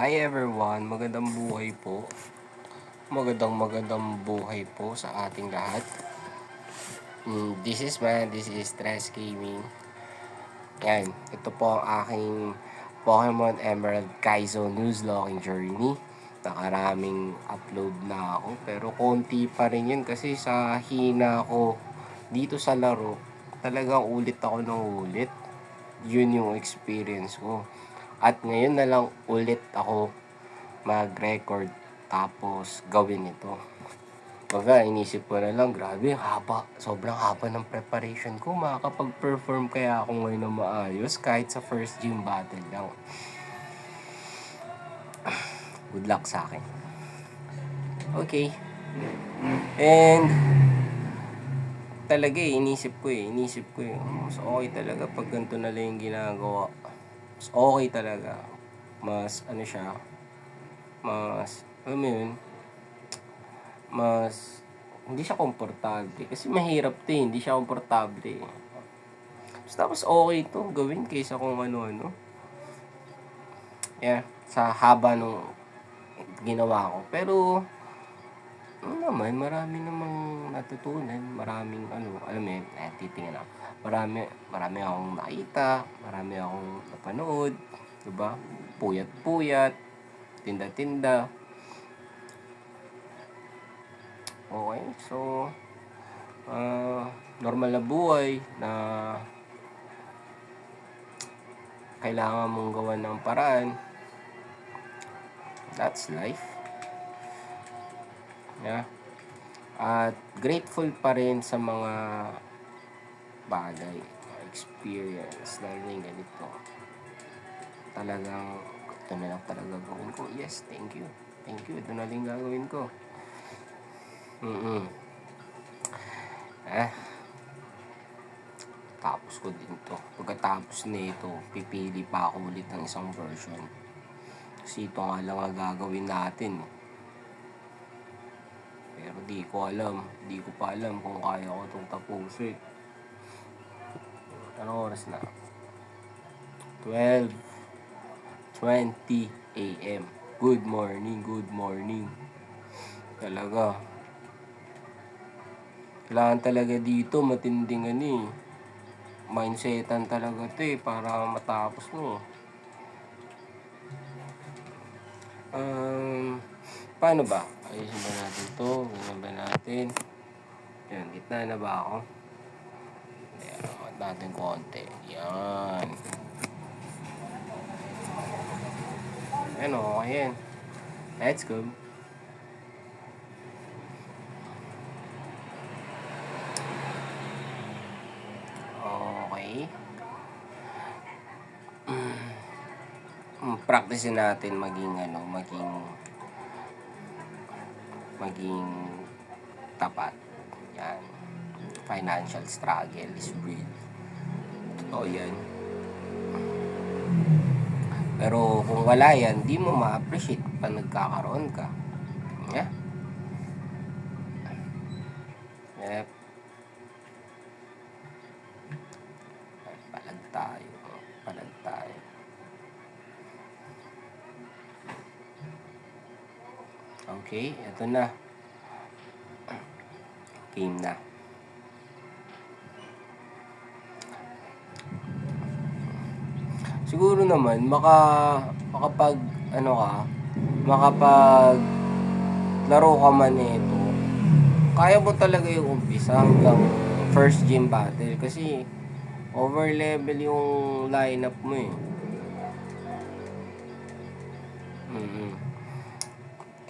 Hi everyone, magandang buhay po. Magandang buhay po sa ating lahat. This is Stress Gaming. Yan, ito po ang aking Pokemon Emerald Kaizo Nuzlocke Journey. Nakaraming upload na ako, pero konti pa rin yun kasi sa hina ko dito sa laro, talagang ulit ako ng ulit. Yun yung experience ko. At ngayon na lang ulit ako mag-record tapos gawin ito. Baga, inisip ko na lang, grabe, sobrang haba ng preparation ko. Makakapag-perform kaya ako ngayon na maayos kahit sa first gym battle lang. Good luck sa akin. Okay. And talaga inisip ko mas okay talaga pag ganito na lang yung ginagawa. Mas okay talaga. Mas alam mo yun, mas hindi siya komportable. Kasi mahirap hindi siya komportable. Tapos okay to gawin kaysa kung ano-ano. Yeah, sa haba nung ginawa ko. Pero, marami namang natutunan. Maraming alam mo yun, titingnan ako. Marami akong nakita, marami akong napanood, diba? Puyat-puyat, tinda-tinda. Okay, so, normal na buhay na kailangan mong gawan ng paraan. That's life. Yeah. At grateful pa rin sa mga bagay, experience, lalo yung ganito. Talagang, ito na lang talaga gawin ko. Yes, thank you. Ito na lang gagawin ko. Tapos ko din to. Pagkatapos nito, pipili pa ako ulit ng isang version. Kasi ito nga lang ang gagawin natin. Pero di ko pa alam kung kaya ko itong tapusin. Anong oras na? 12:20 a.m. Good morning. Talaga. Kailangan talaga dito matinding mindsetan talaga ito para matapos mo. Paano ba? Ayusin ba natin ito? Ganyan ba natin? Yan, gitna na ba ako? Ayan, angat natin konti. Yan. Yan, okay yan. Let's go. Okay. Practice natin maging tapat. Yan. Financial struggle is real. Totoo yan. Pero kung wala yan, di mo ma-appreciate pa nagkakaroon ka. Yeah? Yep. Palag tayo. Okay, ito na. Game na. Siguro naman makapag laro ka man nito. Kaya mo talaga yung umpisa hanggang first gym battle kasi over level yung lineup mo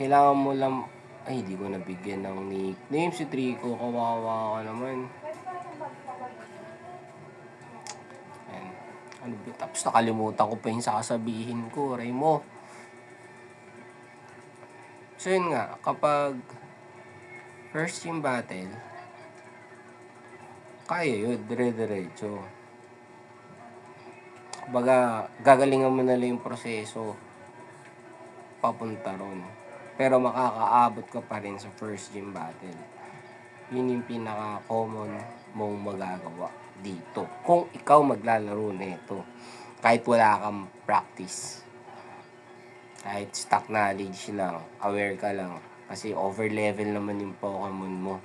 Kailangan mo lang di ko nabigyan ng nickname si Trico, kawawa ka naman. Tapos nakalimutan ko pa yung sasabihin ko, Remo. So yun nga, kapag first gym battle, kaya yun, dire-diretso. Kumbaga, gagalingan mo na lang yung proseso papunta ron. Pero makakaabot ka pa rin sa first gym battle. Yun yung pinaka-common mong magagawa dito. Kung ikaw maglalaro nito, kahit wala kang practice. Kahit stock knowledge lang, aware ka lang. Kasi over level naman yung Pokemon mo.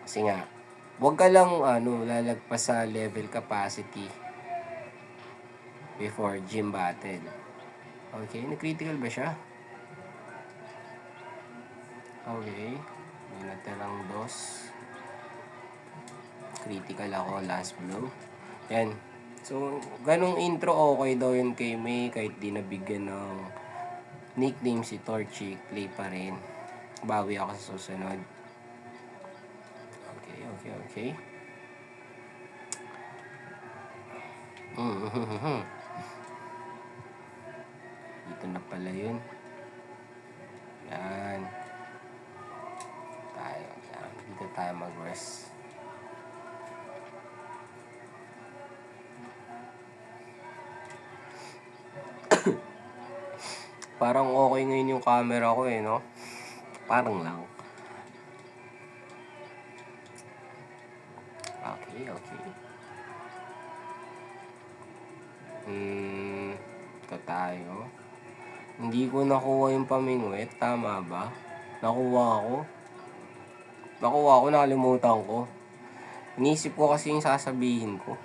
Kasi nga, huwag ka lang lalagpas sa level capacity before gym battle. Okay, nag-critical ba siya? Okay, may natirang dos. Critical ako, last blow. Yan. So, ganong intro okay daw yun kay May kahit di nabigyan ng nickname si Torchic, play pa rin. Bawi ako sa susunod. Okay. Dito na pala yun. Yan. Dito tayo mag-rest. Parang okay ngayon yung camera ko no? Parang lang. Okay. Ito tayo. Hindi ko nakuha yung pamingwit. Tama ba? Nakuha ko, nakalimutan ko. Inisip ko kasi yung sasabihin ko.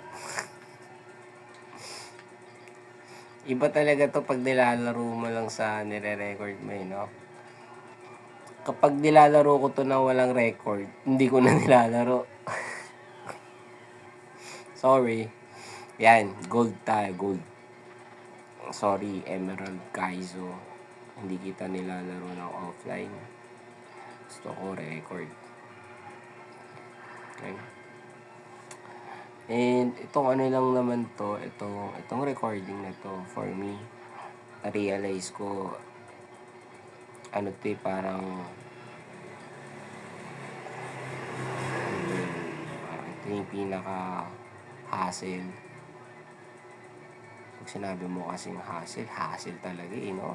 Iba talaga to pag nilalaro mo lang sa nire-record mo no? Kapag nilalaro ko to na walang record, hindi ko na nilalaro. Sorry. Yan, gold tayo, gold. Sorry, Emerald Kaizo. Hindi kita nilalaro ng offline. Gusto ko record. Okay. And itong lang naman to, itong recording na to for me, na-realize ko parang ito yung pinaka-hassle. Pag sinabi mo kasing hassle talaga no?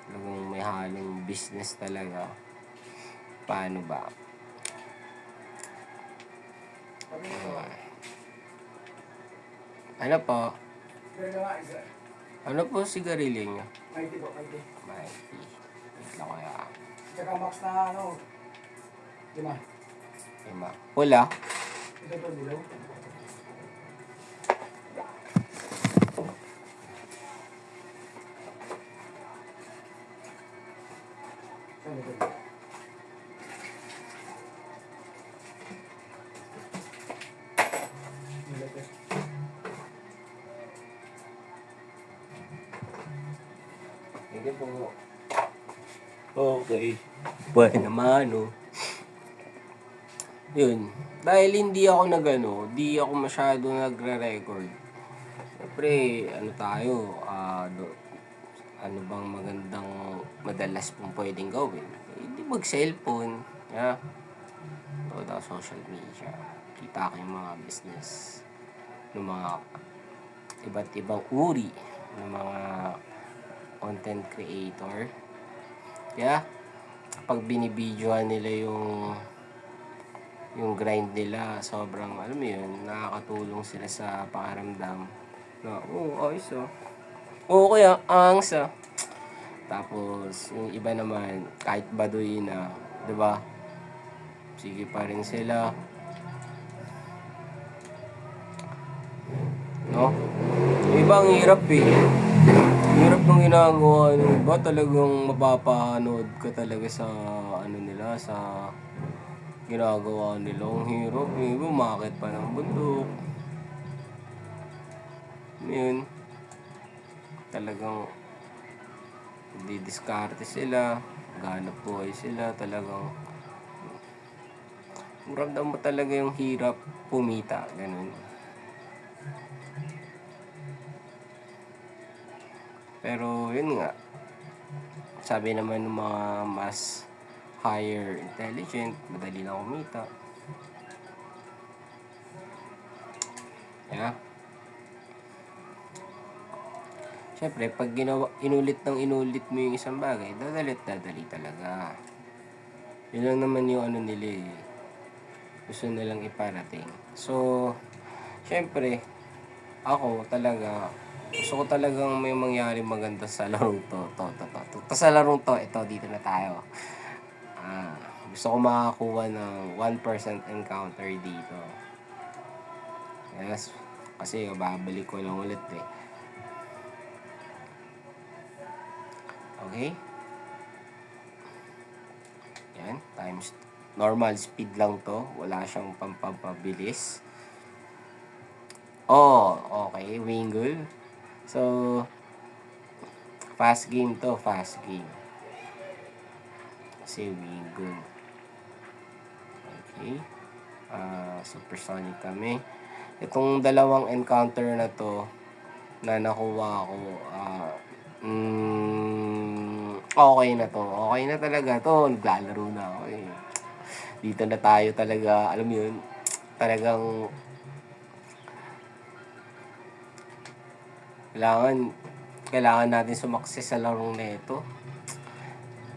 Talagang may halong business talaga. Paano ba? Ano po? Ano po sigarilyo nyo? Mighty po. Mighty. Wait lang kaya. Tsaka max na 5. Pula? Ito po, dilaw. Saan ito? Hindi po. Okay. Buhay naman, Yun. Dahil hindi ako di ako masyado nagre-record. Siyempre, ano bang magandang madalas pong pwedeng gawin? Hindi mag-cellphone. Yeah. Sa social media. Kita ko yung mga business ng mga iba't ibang uri ng mga content creator. Kaya, pag binibidyohan nila yung grind nila, sobrang, nakakatulong sila sa pakiramdam. Ayos kaya, angs Tapos, yung iba naman, kahit baduy na, diba? Sige pa rin sila. No? Yung iba ang hirap hirap ng ginagawa nyo ba? Talagang mapapanood ka talaga sa nila, sa ginagawa nila. Ang hirap. Yung iba umakit pa ng bundok. Yun. Talagang didiskarte sila. Ganap buhay sila. Talagang ramdam mo talaga yung hirap pumita. Ganun. Pero yun nga, sabi naman ng mga mas higher intelligent, madali lang kumita. Yeah. Siyempre, pag inulit mo yung isang bagay, dadali talaga. Yun lang naman yung nila gusto nilang iparating. So, siyempre, ako talaga, Gusto ko talagang may mangyari maganda sa larong to. Sa larong to, ito, dito na tayo. Gusto ko makakuha ng 1% encounter dito. Yes, kasi babalik ko lang ulit eh. Okay? Yan, times normal speed lang to. Wala siyang pampabilis. Oh, okay, Wingull. So, fast game to, fast game. Kasi Wingull. Okay. Supersonic kami. Itong dalawang encounter na to na nakuha ko, okay na to. Okay na talaga to. Naglalaro na ako eh. Dito na tayo talaga, alam mo yun, talagang kailangan natin sumakses sa larong na ito.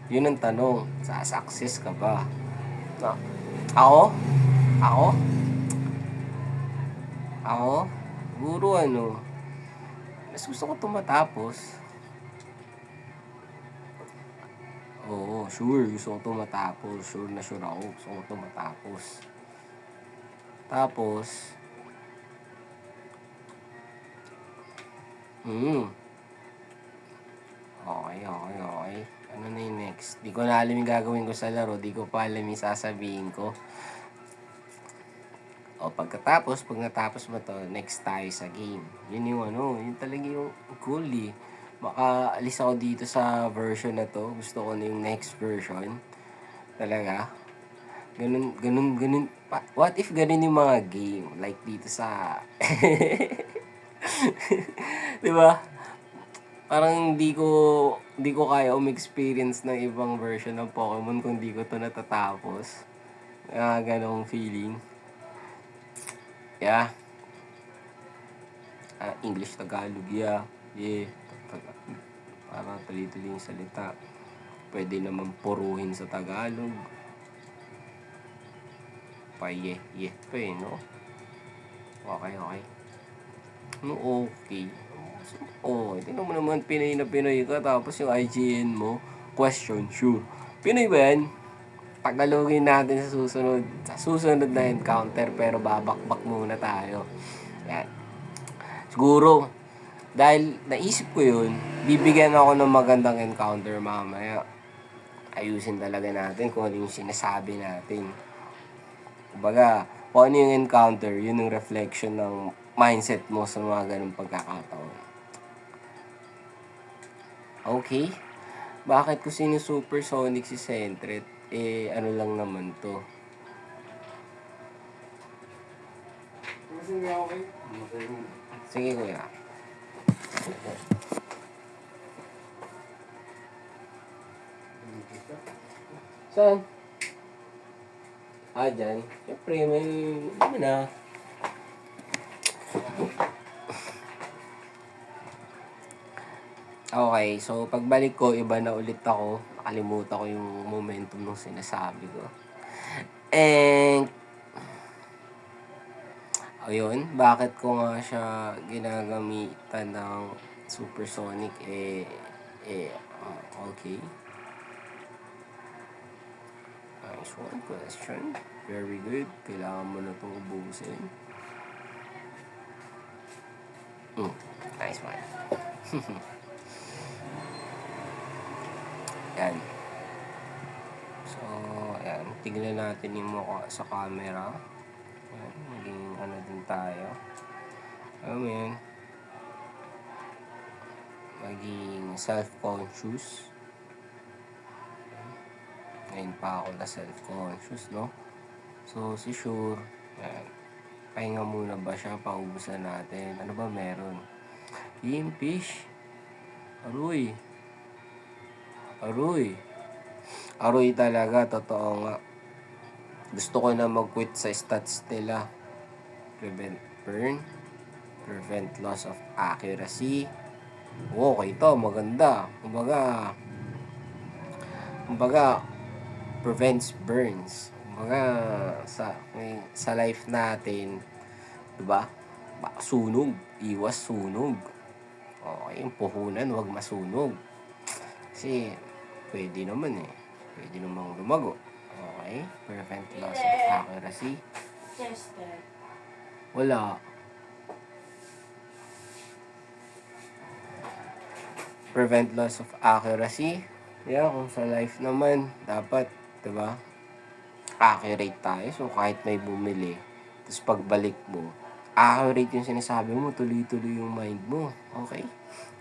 Yun ang tanong, sa-success ka ba? No. Ako? Siguro mas gusto ko tumatapos. Oo, sure, gusto ko tumatapos. Sure na sure ako, gusto ko tumatapos. Tapos, okay. Ano na yung next? Di ko na alam yung gagawin ko sa laro. Di ko pa alam yung sasabihin ko. Pag natapos mo to, next tayo sa game. Yun yun talaga yung goal eh. Makaalis ako dito sa version na to. Gusto ko na yung next version. Talaga. Ganun. What if ganun yung mga game? Like dito sa... Diba? Parang di ko kaya experience ng ibang version ng Pokemon kung di ko to natatapos. Ganong feeling. Yeah. English, Tagalog, yeah. Para tuloy-tuloy yung salita. Pwede naman puruhin sa Tagalog. Pa no? Okay. Okay. Tingnan mo naman, Pinoy na Pinoy ka, tapos yung IGN mo, question, sure. Pinoy ba yan? Tagalogin natin sa susunod na encounter, pero babakbak muna tayo. Yan. Siguro, dahil naisip ko yun, bibigyan ako ng magandang encounter mamaya. Ayusin talaga natin kung ano yung sinasabi natin. Kumbaga, kung ano yung encounter, yun yung reflection ng mindset mo sa mga ganung pagkakataon. Okay? Bakit ko supersonic si Sentret? Ano lang naman to. Sige kuya. Saan? Dyan. Siyempre, may na. Okay, so pagbalik ko, iba na ulit ako. Nakalimutan ko yung momentum ng sinasabi ko. And, ayun, bakit ko nga siya ginagamitan ng supersonic? Okay. Nice one, question. Very good. Kailangan mo na itong ubusin. Nice one. Yan. So, ayan. Tignan natin yung mukha sa camera. Ayan. Maging din tayo. Alam mo yun. Maging self-conscious. Ngayon pa ako na self-conscious, no? So, si Sure. Ayan. Pahinga muna ba siya? Paubusan natin. Ano ba meron? Impish. Aroy talaga, totoo nga. Gusto ko na mag-quit sa stats nila. Prevent burn. Prevent loss of accuracy. Okay to, maganda. Kumbaga, prevents burns. Kumbaga, sa life natin, diba? Sunog. Iwas sunog. Okay, yung puhunan, wag masunog. Kasi, pwede naman eh. Pwede namang lumago. Okay, prevent loss of accuracy. Chester. Wala. Prevent loss of accuracy. Yeah, kung sa life naman, dapat, diba? Accurate tayo. So, kahit may bumili, tapos pagbalik mo, accurate yung sinasabi mo, tuloy-tuloy yung mind mo. Okay?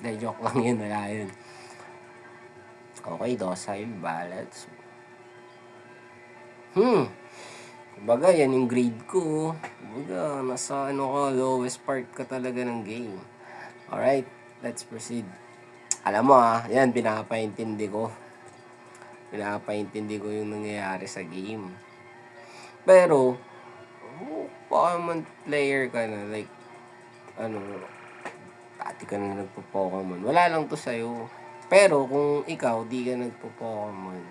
Dahil joke lang yun, wala yun. Okay, docile, balance. Kumbaga, yan yung grade ko. Kumbaga, nasa lowest part ka talaga ng game. Alright, let's proceed. Alam mo yan, pinapaintindi ko. Pinapaintindi ko yung nangyayari sa game. Pero, Pokemon player ka na, like, dati ka na nagpo-Pokemon. Wala lang to sa'yo. Pero, kung ikaw, di ka nagpo-Pokemon,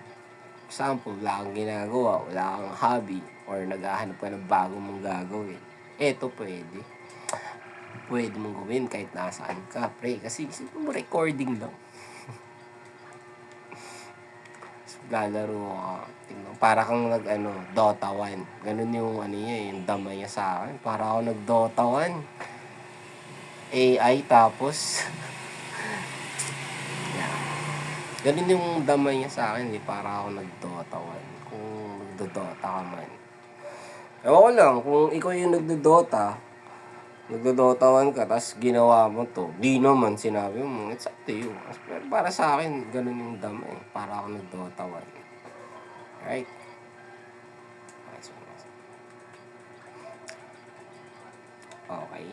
example, wala kang ginagawa, wala kang hobby, or naghahanap ka ng bago mong gagawin, eto pwede. Pwede mong gawin kahit nasaan ka, pre. Kasi isipin mo, recording lang. Lalaro ka, tingnan, para kang Dota 1. Ganun yung niya, yung damay niya sa akin. Para ako nag-Dota 1. AI tapos yeah. Ganun yung damay niya sa akin, para ako nag-Dota 1. Kung nagdo-Dota ka man. Ewan ko lang, kung ikaw yung nagdo-Dota 1 ka, tapos ginawa mo to, di naman sinabi mo, it's up to you. Pero para sa akin, ganun yung damay. Para ako nag-Dota 1. Right? Okay.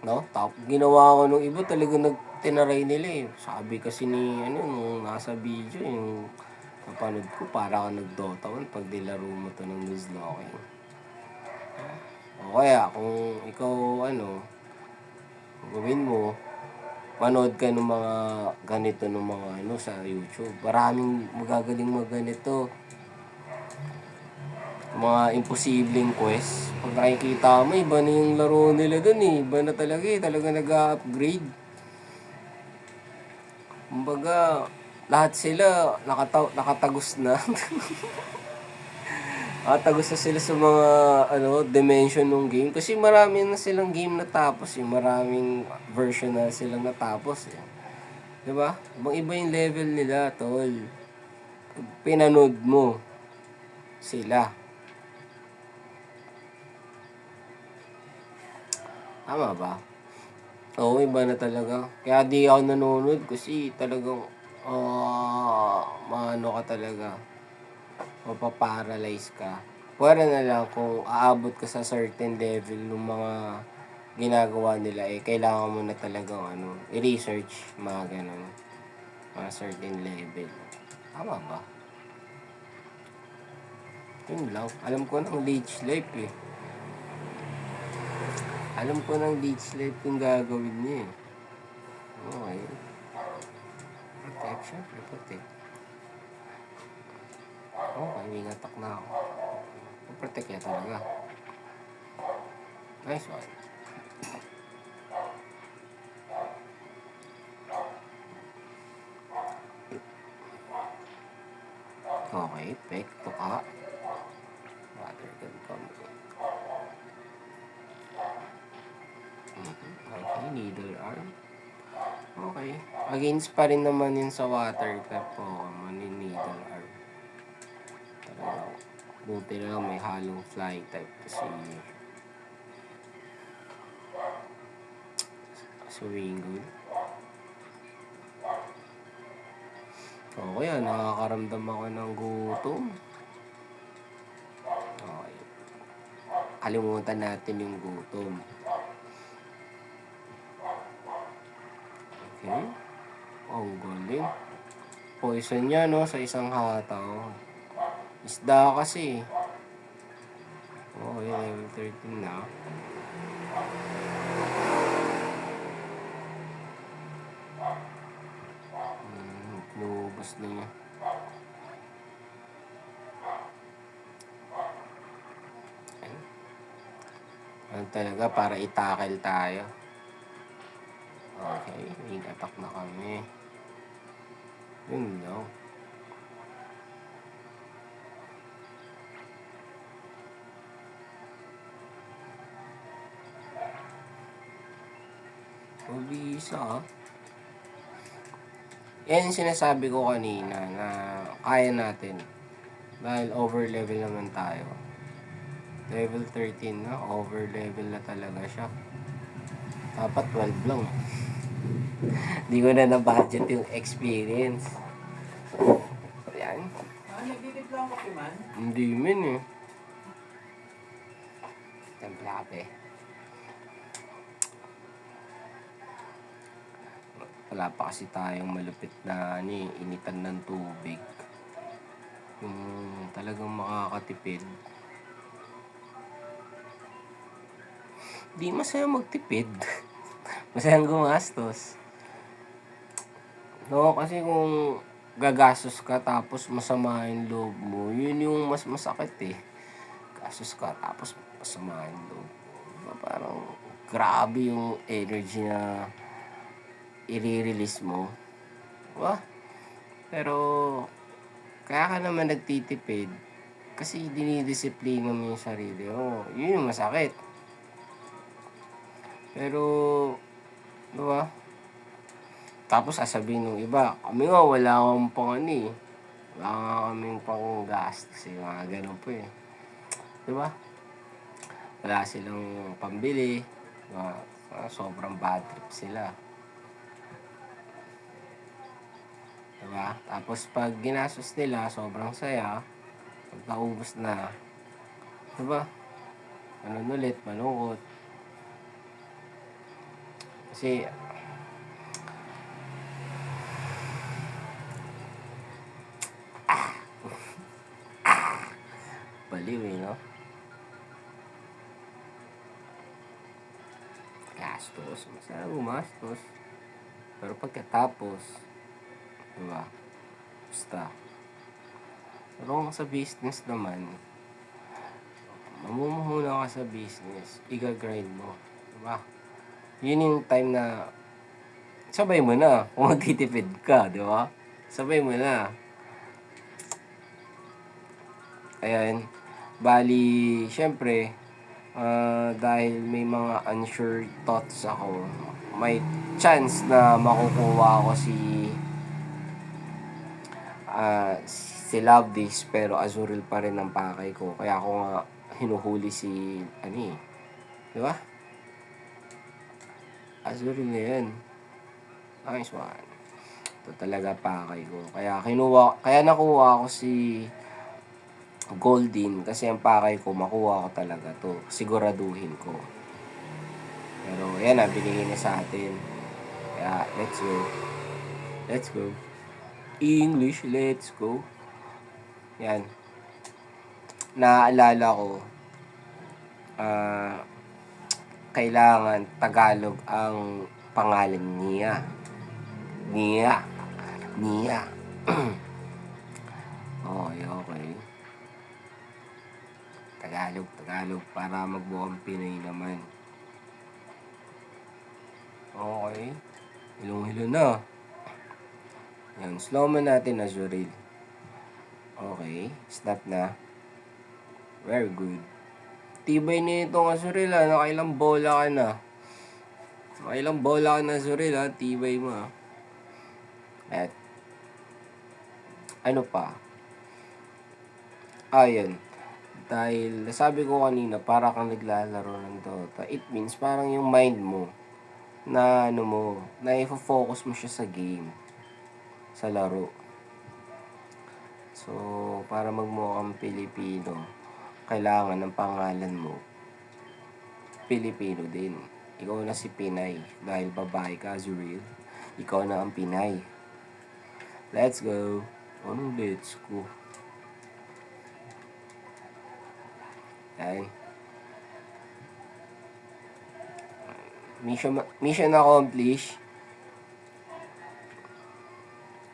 No? Ginawa ko nung iba, talaga tinaray nila eh. Sabi kasi ni, nung nasa video, yung napanood ko, para ka nag-Dota 1 pag nilaro mo to ng Nuzlocke. O kaya, kung ikaw, gawin mo, manood ka ng mga ganito ng mga sa YouTube. Maraming magagaling ganito. Mga imposibleng quest. Pag nakikita mo, iba na yung laro nila dun eh. Iba na talaga eh. Talaga nag-upgrade. Kumbaga, lahat sila nakatagos na. Nakatagos na sila sa mga dimension ng game. Kasi marami na silang game natapos eh. Maraming version na silang natapos eh. Diba? Ibang-iba yung level nila, tol. Pinanood mo sila. Tama ba? Oo, iba na talaga. Kaya di ako nanonood kasi talagang ka talaga. Mapaparalyze ka. Pwede na lang kung aabot ka sa certain level ng mga ginagawa nila kailangan mo na talagang i-research mga ganun. Mga certain level. Tama ba? Yun lang. Alam ko ng leech life eh. Alam ko ng leech life yung gagawin niya eh. Okay. Protect, syempre protect. Okay, may natak na ako. Protect niya talaga. Nice one. Okay, pek, tuka. Water gun combo. Okay, needle arm. Okay. Against pa rin naman yun sa water type Pokemon yung needle arm. Talaga. Buti na lang may halong flying type kasi Swingle. O kaya nakakaramdam ako ng gutom. Okay. Kalimutan natin yung gutom. Okay. Oh, ang galing. Poison niya sa isang hataw. Isda kasi. Okay, level 13 na. Lubos na niya. talaga para i-tackle tayo. Okay, wing attack na kami. Yun lang. Mabisa. Yan yung sinasabi ko kanina na kaya natin. Dahil over level naman tayo. Level 13 na, over level na talaga siya. Dapat 12 lang. Hindi ko na na-budget yung experience. Yan. Nagtitip lang ako, man. Hindi min eh. Templape. Wala pa kasi tayong malupit na initan ng tubig. Yung talagang makakatipid. Di masaya magtipid. Masayang gumastos. No, kasi kung gagastos ka tapos masama yung loob mo, yun yung mas masakit eh. Gastos ka tapos masama yung loob. Diba, parang grabe yung energy na i-release mo. Diba? Pero kaya ka naman nagtitipid kasi dinidisiplina mo yung sarili mo. Yun yung masakit. Pero, diba? Tapos sasabihin ng iba, kami nga wala akong pang ano eh. Wala nga kaming pang gastos eh. Mga ganun po eh. Diba? Wala silang pambili. Diba? Sobrang bad trip sila. Diba? Tapos pag ginastos nila, sobrang saya. Pag naubos na, diba? Ganun ulit, malungkot. Kasi, baliw eh, no? Gastos. Masaya gumastos. Pero pagkatapos, diba? Basta. Pero kung sa business naman, mamumuhuna ka sa business, i-grind mo. Diba? Yun yung time na sabay mo na kung magtitipid ka, di ba? Sabay mo na. Ayan. Bali, syempre, dahil may mga unsure thoughts ako, may chance na makukuha ko si Love This, pero Azurill pa rin ang pakay ko. Kaya ako nga hinuhuli si, di ba? Azurill na yan. Nice one. Ito talaga pakay ko. Kaya nakuha ko si Goldin kasi ang pakay ko, makuha ko talaga to. Siguraduhin ko. Pero yan na, binigay na sa atin. Kaya, let's go. Let's go. English, let's go. Yan. Naaalala ko, kailangan Tagalog ang pangalan niya. Niya. Okay. Tagalog. Para magbukhang Pinoy naman. Okay. Hilong-hilo na. Yan. Slow mo natin, Azurill. Okay. Stop na. Very good. Tibay na itong Azurill, ha. Nakailang bola ka na. Azurill, ha. Tibay mo, ha. At, ano pa? Ayan. Dahil, nasabi ko kanina, para kang naglalaro ng Dota. It means, parang yung mind mo, na i-focus mo siya sa game. Sa laro. So, para magmukhang Pilipino, kailangan ng pangalan mo Pilipino din. Ikaw na si Pinay. Dahil babae ka, Azurill. Ikaw na ang Pinay. Let's go. Let's go? Ayan. Mission accomplished.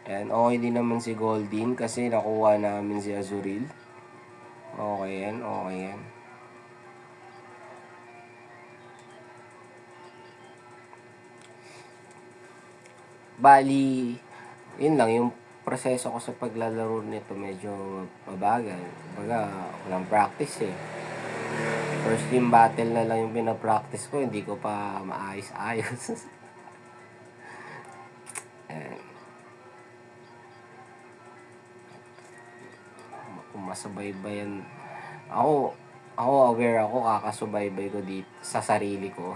Ayan, okay din naman si Goldin kasi nakuha namin si Azurill. Okay yan. Bali, yun lang, yung proseso ko sa paglalaro nito medyo mabagal. Kumbaga, walang practice eh. First team battle na lang yung pinapractice ko, hindi ko pa maayos-ayos. Ayan. Kung masubaybayan, ako, ako aware ako, kakasubaybay ko dito sa sarili ko.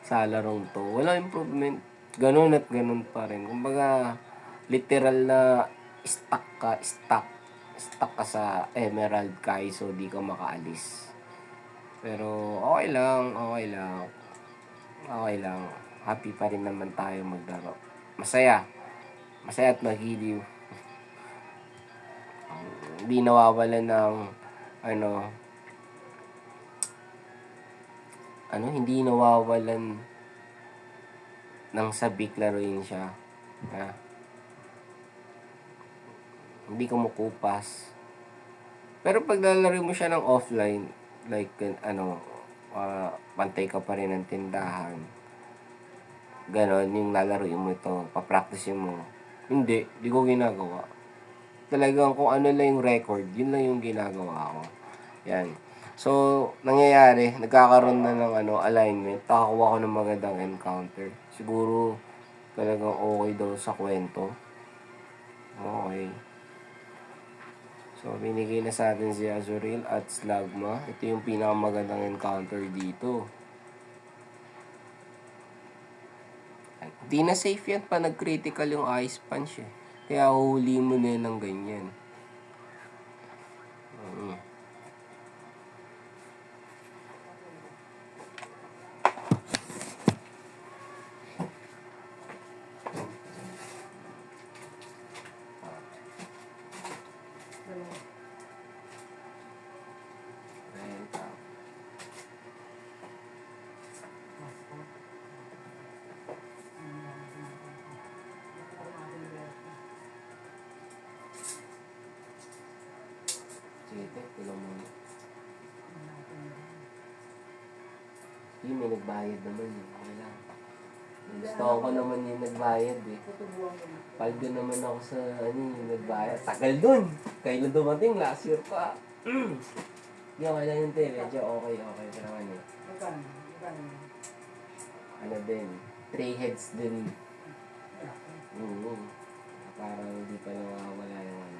Sa larong to. Walang improvement. Ganun at ganun pa rin. Kumbaga, literal na stuck ka sa Emerald Kaizo, di ka makaalis. Pero okay lang, okay lang. Okay lang. Happy pa rin naman tayo maglaro. Masaya. Masaya at magiliw. Hindi nawawalan ng ano, hindi nawawalan ng sabik laruin siya. Ha? Hindi kumukupas. Pero pag lalaro mo siya ng offline, like, pantay ka pa rin ng tindahan. Ganon, yung lalaroin mo ito, papracticein mo. Hindi ko ginagawa. Talagang kung ano lang yung record, yun lang yung ginagawa ko. Yan. So, nangyayari, nagkakaroon na ng alignment, nakakuha ko ng magandang encounter. Siguro, talagang okay daw sa kwento. Okay. So, binigay na sa atin si Azuriel at Slagma. Ito yung pinakamagandang encounter dito. Di na safe yan pa nag-critical yung Ice Punch eh. Kaya huli mo na ng ganyan. Ayan, sige, tulong mo. Hindi, may nagbayad naman eh. Okay lang. Gusto ko naman yung nagbayad eh. Paldo naman ako sa yung nagbayad. Tagal dun! Kailan dumating? Last year pa. Hindi okay lang yun, te. Medyo okay pa naman eh. Ano din, 3 heads din. Parang hindi pa nawawala yung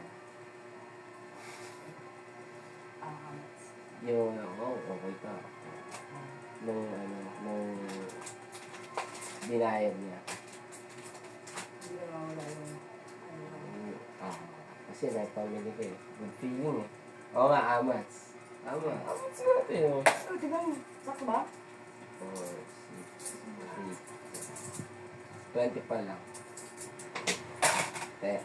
yung okay pa. Nung binayad niya. Kasi naipamili ko eh. Good feeling eh. Oo nga, Amats. Amats natin oh. Sakto ba? 4, 6, 8. 20 pa lang. Te.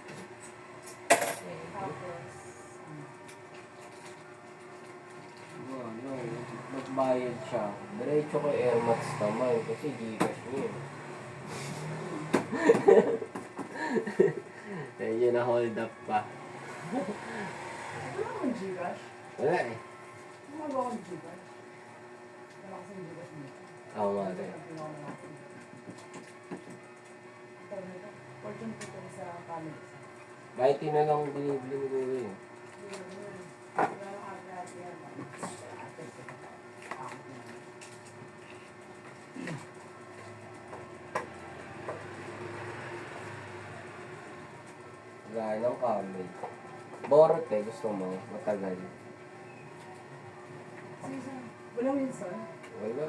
Nagbayad siya. Diretso kay Airmats naman kasi Gcash niya. Medyo na hold up pa. Wala akong Gcash. Wala eh. Gumagawa akong Gcash. Wala kasing Gcash nito. Oo nga rin. Fortune ko sa college. Kahit na lang binibili ko rin. Gaya ng kamay. Borot eh, gusto mo. Matagal. Wala minsan. Wala.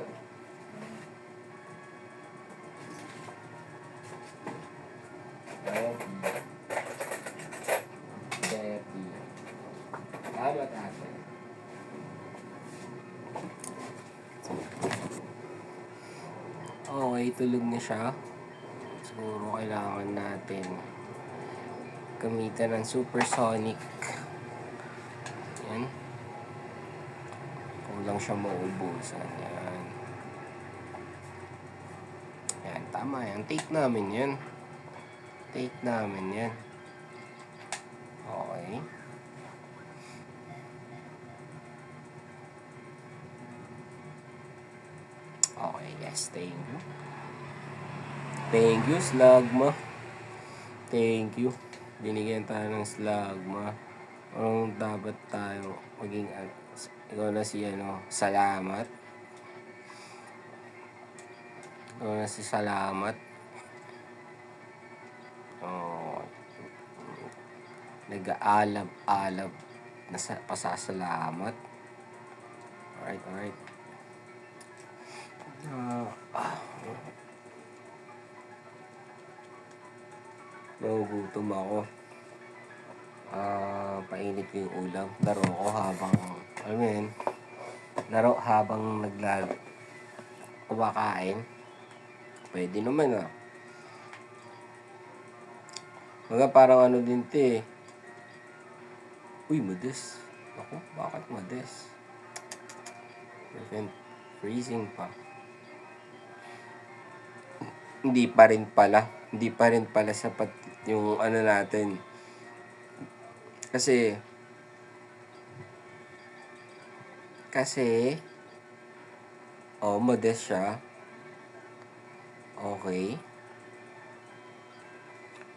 Salamat ate. Okay, tulog na siya. Siguro kailangan natin gamitan ng supersonic. Yan. Kulang siya maubusan. Yan. Yan, tama yan. Take namin yan. Take namin yan. Okay. Okay, yes. Thank you. Thank you, Slagma. Thank you. Binigyan tayo ng slagma. Anong dapat tayo maging, ikaw na si salamat. Ikaw na si salamat. Oh, nag-aalab-alab na pasasalamat. Alright. Nagugutom ako. Painit ko yung ulam. Laro ko habang, laro habang kumakain. Pwede naman Mga parang din to eh. Uy, mades. Ako, bakit mades? Prevent freezing pa. Hindi pa rin pala sapat yung natin. Kasi modest siya. Okay.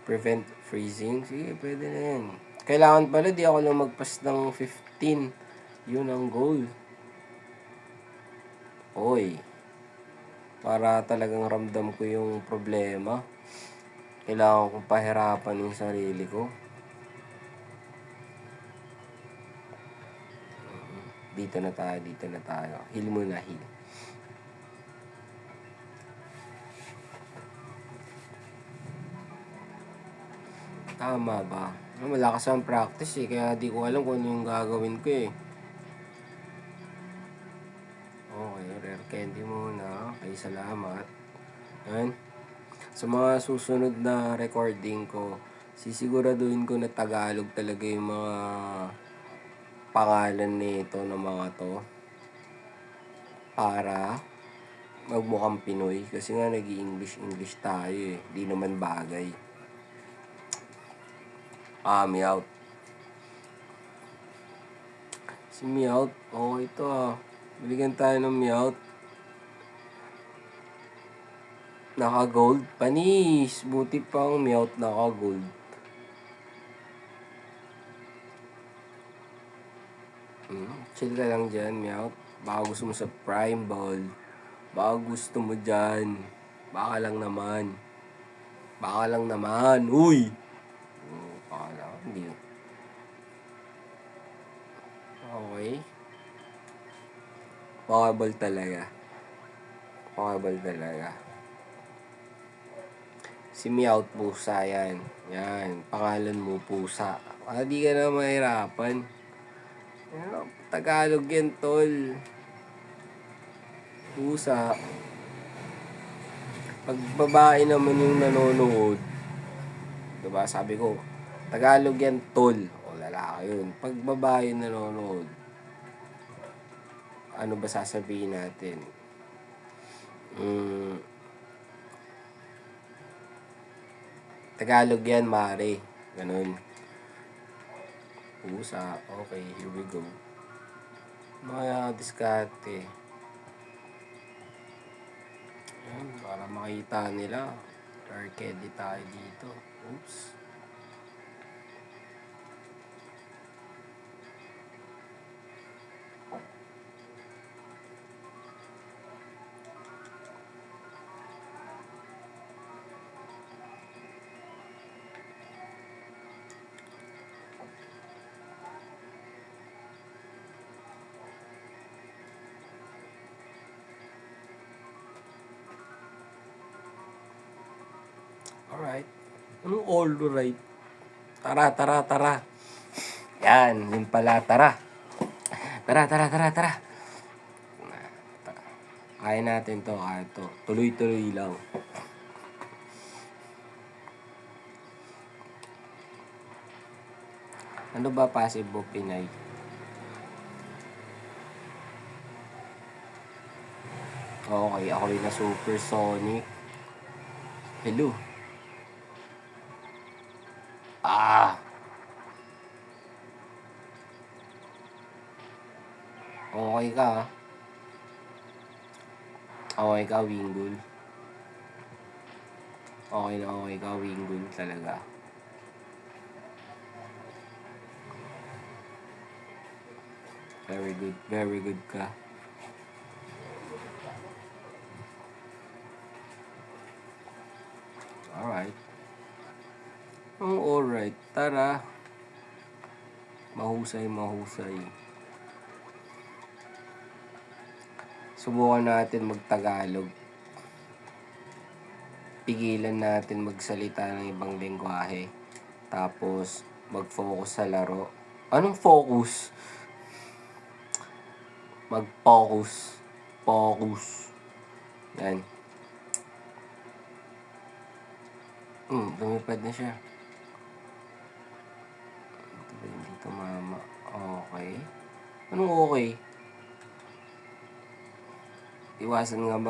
Prevent freezing. Sige, pwede na yan. Kailangan pala di ako lang magpas ng 15. Yun ang goal. Oy. Para talagang ramdam ko yung problema. Kailangan kong pahirapan yung sarili ko. Dito na tayo. Heal muna, heal. Tama ba? Malakas ang practice kaya di ko alam kung ano yung gagawin ko eh. Okay, rare candy muna. Okay, salamat. Yan. Sa mga susunod na recording ko, sisiguraduhin ko na Tagalog talaga yung mga pangalan nito ng mga to. Para magmukhang Pinoy. Kasi nga nag-i-English tayo eh. Di naman bagay. Meowth. Si Meowth. Okay ito Bigyan tayo ng Meowth. Naka-gold. Panis. Buti pang Meowth naka-gold. Chill ka lang dyan, Meowth. Baka gusto mo sa Prime Ball. Baka gusto mo dyan. Baka lang naman. Uy! Baka lang. Hindi. Okay. Pokeball talaga. Si Meowth pusa yan. Yan. Pangalan mo pusa. Di ka na mahirapan. Tagalog yan, tol. Pusa. Pag babae naman yung nanonood, diba sabi ko, Tagalog yan, tol. O lalaki yun. Pag babae nanonood, ano ba sasabihin natin? Tagalog yan, mare. Ganun. Pusa. Okay, here we go. Mga diskarte. Yan, para makita nila. Arcade tayo dito. Oops. Alright. Anong all right? Tara. Yan, yun pala, tara. Tara. Kaya natin to, Tuloy-tuloy lang. Ano ba passive mo, Pinay? Okay, ako rin na Supersonic. Hello. Okay ka. Okay ka, Wingull. Okay ka, Wingull talaga. Very good. Very good ka. Alright. Alright. Tara. Mahusay, mahusay. Subukan natin mag-Tagalog. Pigilan natin magsalita ng ibang lengguwahe. Tapos, mag-focus sa laro. Anong focus? Mag-focus. Focus. Yan. Lumipad na siya. Hindi tumama. Okay. Anong okay? Iwasan nga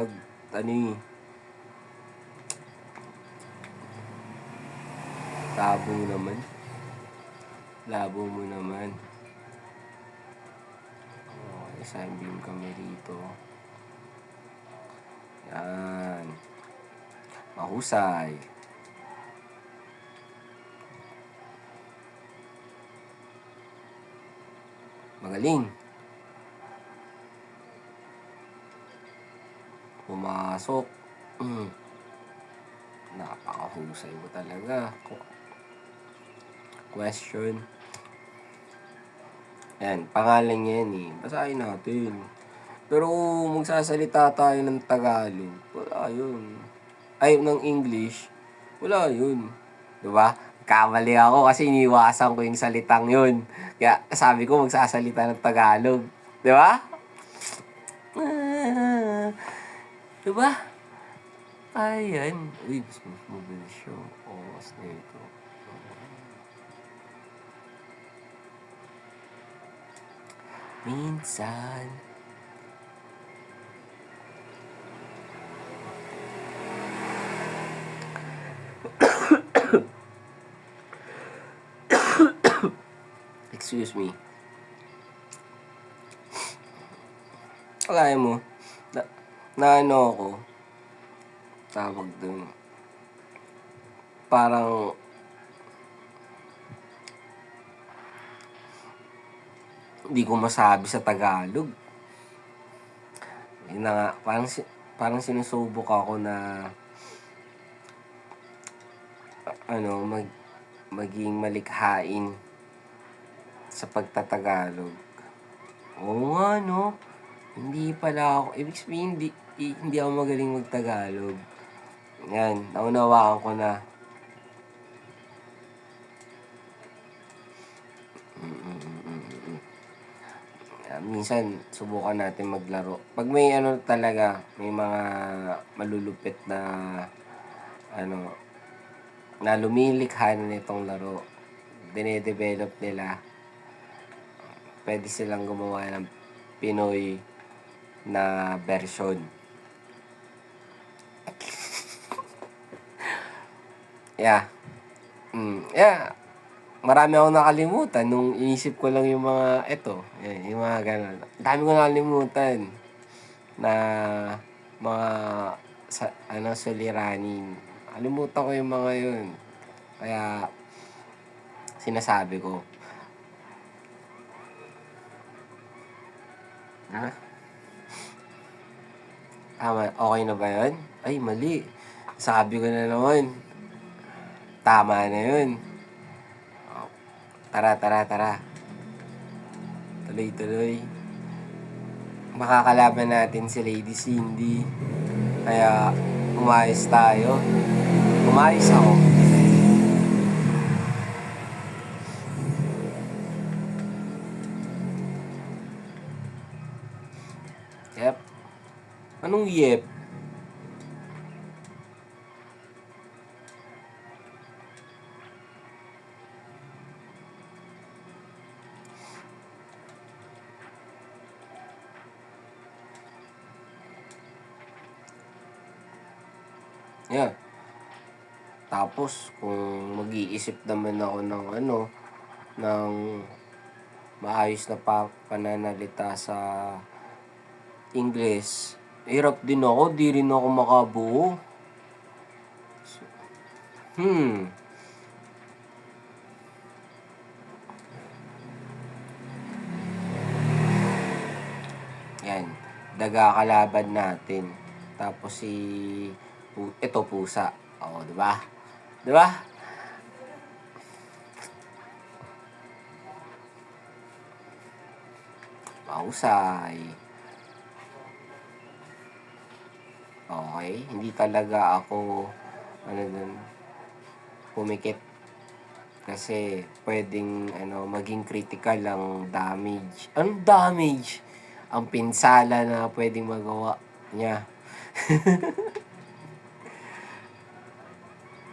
labo naman. Labo mo naman. Okay, sunbeam kami rito. Yan. Mahusay. Magaling. Pumasok. Napakahusay mo talaga. Question. Yan, pangalan niya yan eh. Basahin natin. Pero magsasalita tayo ng Tagalog, wala yun. Ay, ng English, wala yun. Diba? Kamali ako kasi iniwasan ko yung salitang yun. Kaya sabi ko magsasalita ng Tagalog. Diba? Diba? Ayan. Uy, mas mabilis siya. Oras na ito. Minsan. Excuse me. Kaya mo, na ano ako, tawag dun, parang, hindi ko masabi sa Tagalog. Yun na nga, parang sinusubok ako na, maging malikhain sa pagtatagalog. Oo nga, no? Hindi pala ako, ibig sabihin, hindi ako magaling magtagalog. Yan, naunawaan ko na. Minsan, subukan natin maglaro. Pag may talaga, may mga malulupit na, na lumilikha na nitong laro, dinedevelop nila, pwede silang gumawa ng Pinoy na version. Yeah. Yeah. Marami akong nakalimutan nung inisip ko lang yung mga yung mga ganun. Dami ko nakalimutan na mga suliranin. Kalimutan ko yung mga yun. Kaya sinasabi ko. Okay na ba yun? Ay, mali. Sabi ko na naman. Tama na yun. Tara. Tuloy. Makakalaban natin si Lady Cindy. Kaya, umayos tayo. Umayos ako. Yep. Anong yep? Yeah. Tapos, kung mag-iisip naman ako ng maayos na pananalita sa English, hirap din ako, di rin ako makabuo. nagkakalaban natin. Tapos ito pusa. Oo, di ba? Di ba? Mahusay. Okay, hindi talaga ako pumikit kasi pwedeng maging critical ang damage. Anong damage? Ang pinsala na pwedeng magawa niya.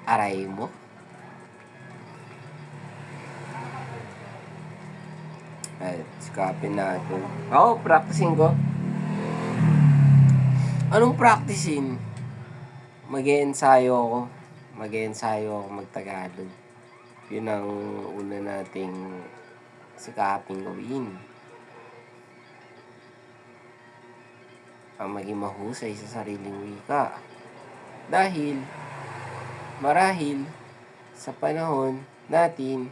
Aray mo. Let's copy natin. Practicing ko. Anong practicing? Mag-e-ensayo ako. Mag-Tagalog. Yun ang una nating sikaping gawin. Ang maging mahusay sa sariling wika. Dahil, marahil, sa panahon natin,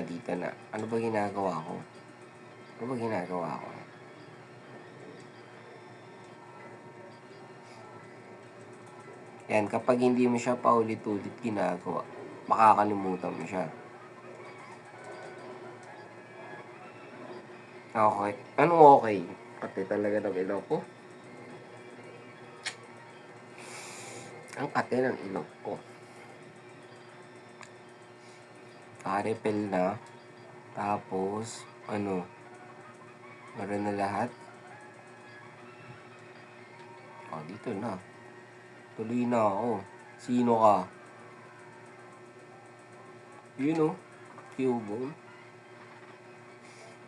dito na. Ano ba ginagawa ko? Yan, kapag hindi mo siya paulit-ulit ginagawa, makakalimutan mo siya. Okay. Anong okay? Kate talaga ng ilok ko. Ang kate ng ilok ko. Repel na. Tapos, meron na lahat. Dito na. Tuloy na ako. Sino ka? Cubone.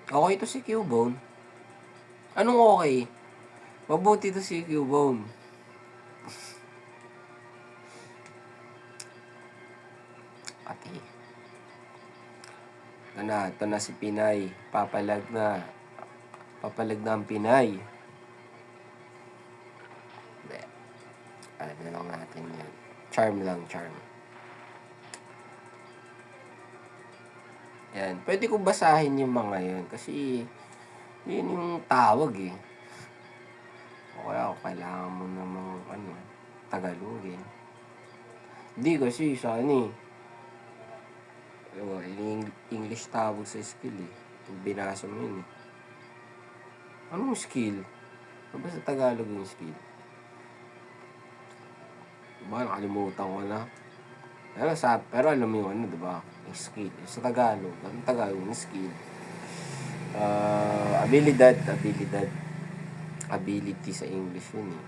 Okay to si Cubone. Anong okay? Mabuti to si Cubone. Ito na si Pinay. Papalag na ang Pinay. Hindi. Alam na lang natin yan. Charm. Yan. Pwede ko basahin yung mga yun. Kasi, yun yung tawag eh. O kaya kailangan mo namang Tagalog eh. Hindi kasi English tawag sa skill eh. Binasa mo yun eh. Anong skill? Ano sa Tagalog yung skill? Diba, nakalimutan ko na. Pero alam mo yun, diba? Yung skill. Sa Tagalog. Anong Tagalog yung skill? Abilidad. Ability sa English yun eh.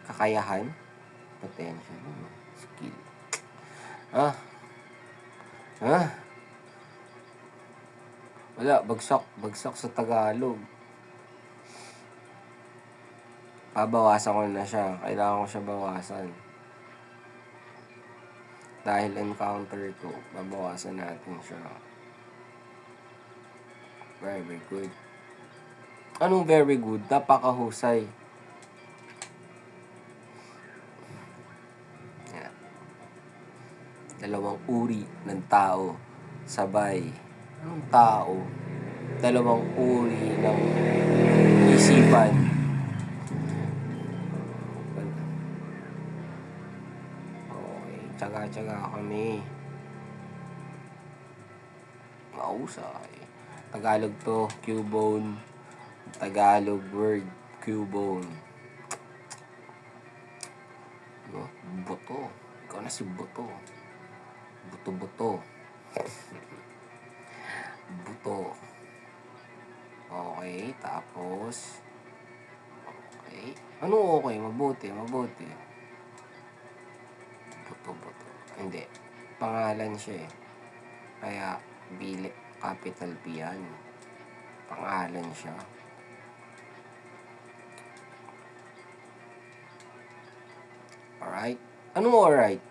Kakayahan. Potential. Skill. Wala, bagsak sa Tagalog. Babawasan ko na siya. Kailangan ko siya bawasan. Dahil encounter ko, babawasan natin siya. Very good. Anong very good? Napakahusay. Yan. Dalawang uri ng tao. Sabay. Anong tao? Dalawang uri ng isipan. Okay, tsaga-tsaga kami. Mahusay. Tagalog to, Cubone. Tagalog word, Cubone. Buto. Ikaw na si Buto. Buto. Buto. Okay, tapos. Okay. Ano okay? Mabuti. Buto. Hindi. Pangalan siya eh. Kaya, capital P yan. Pangalan siya. Alright? Anong alright?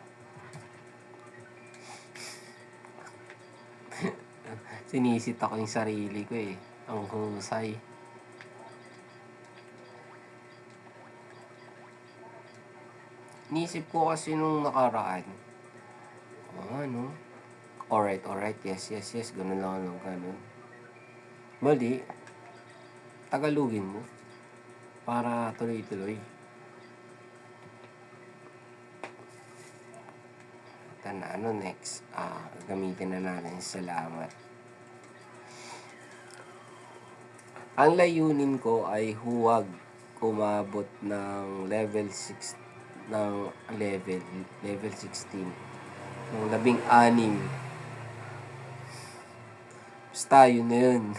Sinisit ako yung sarili ko eh. Ang husay. iniisip ko kasi nung nakaraan, ano, alright, yes, ganun lang, ganun. Mali, Tagalogin mo para tuloy-tuloy. Ano next? Gamitin na natin salamat. Ang layunin ko ay huwag kumabot ng level 6 ng level 16 ng 16. Basta yun na yun.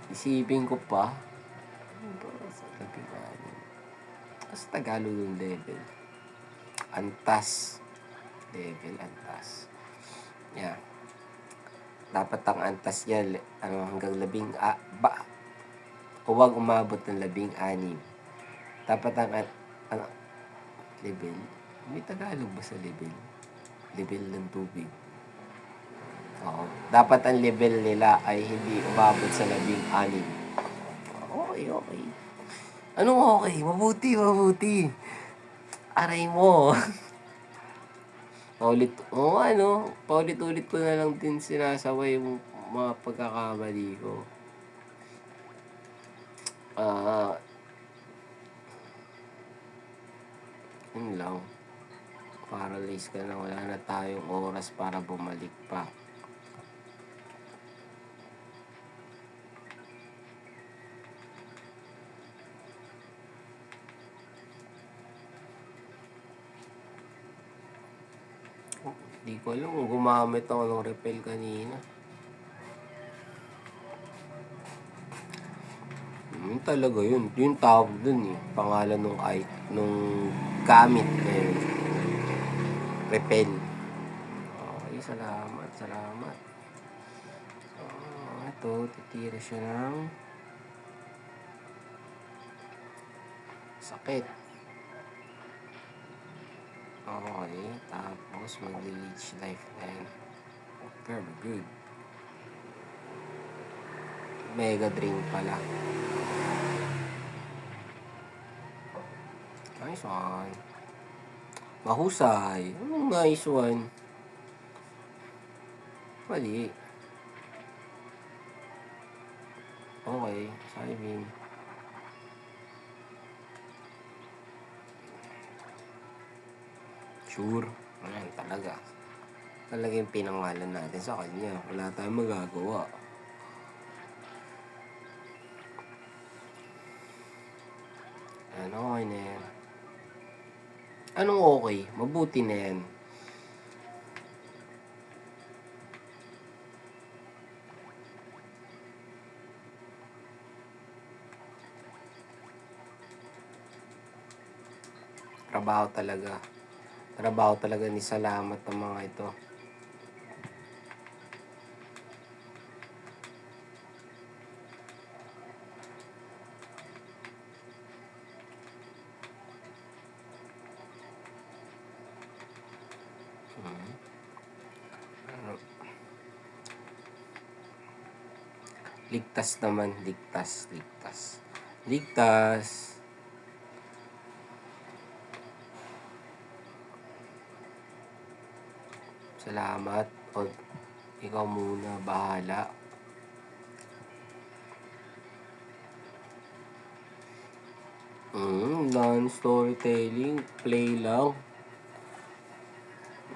Isipin ko pa. Ano ba sa 16? Kasi Tagalog yung level. Antas. Level antas. Yeah. Dapat ang antas niya hanggang huwag umabot ng 16. Dapat ang level. May Tagalog ba sa level? Level ng tubig. Oo. Dapat ang level nila ay hindi umabot sa 16. Okay. Anong okay? Mabuti. Aray mo. Paulit-ulit ko na lang din sinasaway yung mga pagkakamali ko. Yun lang. Paralyze ka na, wala na tayong oras para bumalik pa. Di ko alam kung gumamit ako ng repel kanina. Talaga yun. Yung tawag dun eh. Pangalan nung gamit na yun. Repel. Okay, salamat. Ito, titira siya ng sakit. Okay, tapos mag-leech life na yun. Very good. Mega drink pala. Nice one. Mahusay. Anong nice one? Mali. Okay, Simon. Sure. Ayan, talaga. Talaga yung pinangalan natin sa kanya. Wala tayong magagawa. Ayan, okay na yan. Anong okay? Mabuti na yan. Trabaho talaga ni salamat ng mga ito. Ligtas naman, ligtas. Salamat. O, ikaw muna, bahala. Non-storytelling, play lang.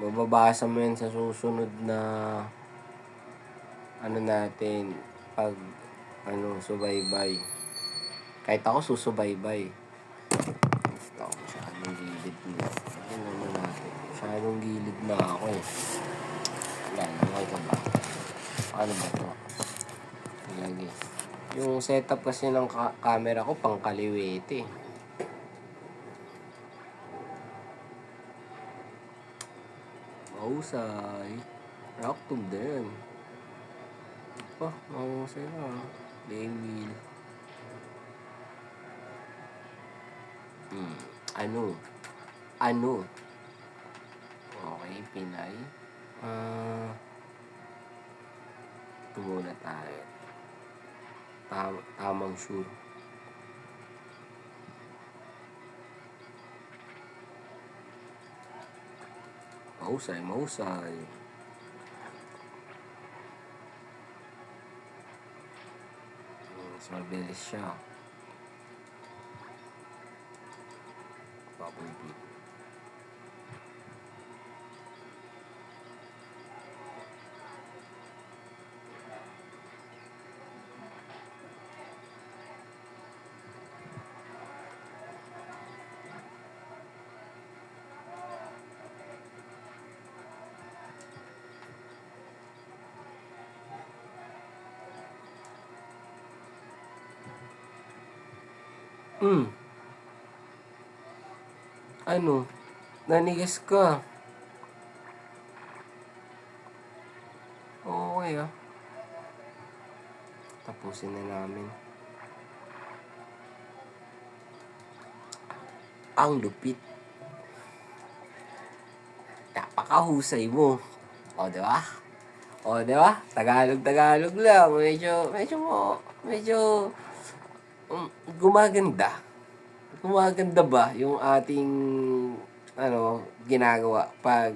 Mababasa mo yan sa susunod na natin pag subaybay. Kahit ako susubaybay. Ako masyadong gilid na. Ano naman natin? Masyadong gilid na ako eh. Yan, okay ka ba? Ano ba ito? Lagi. Yung setup kasi ng camera ko pang kaliwete. Mahusay. Raktum din. Mahusay na. Laying wheel. Ano? Okay, Pinay. Ito muna tayo. Tamang sure. Mahusay, mahusay. Mas mabilis siya. Bubble beat. Ano? Nanigas ka. Okay ah. Tapusin na namin. Ang lupit. Napakahusay mo. O, di ba? O, di ba? Tagalog lang. Medyo, gumaganda. Gumaganda ba yung ating, ginagawa pag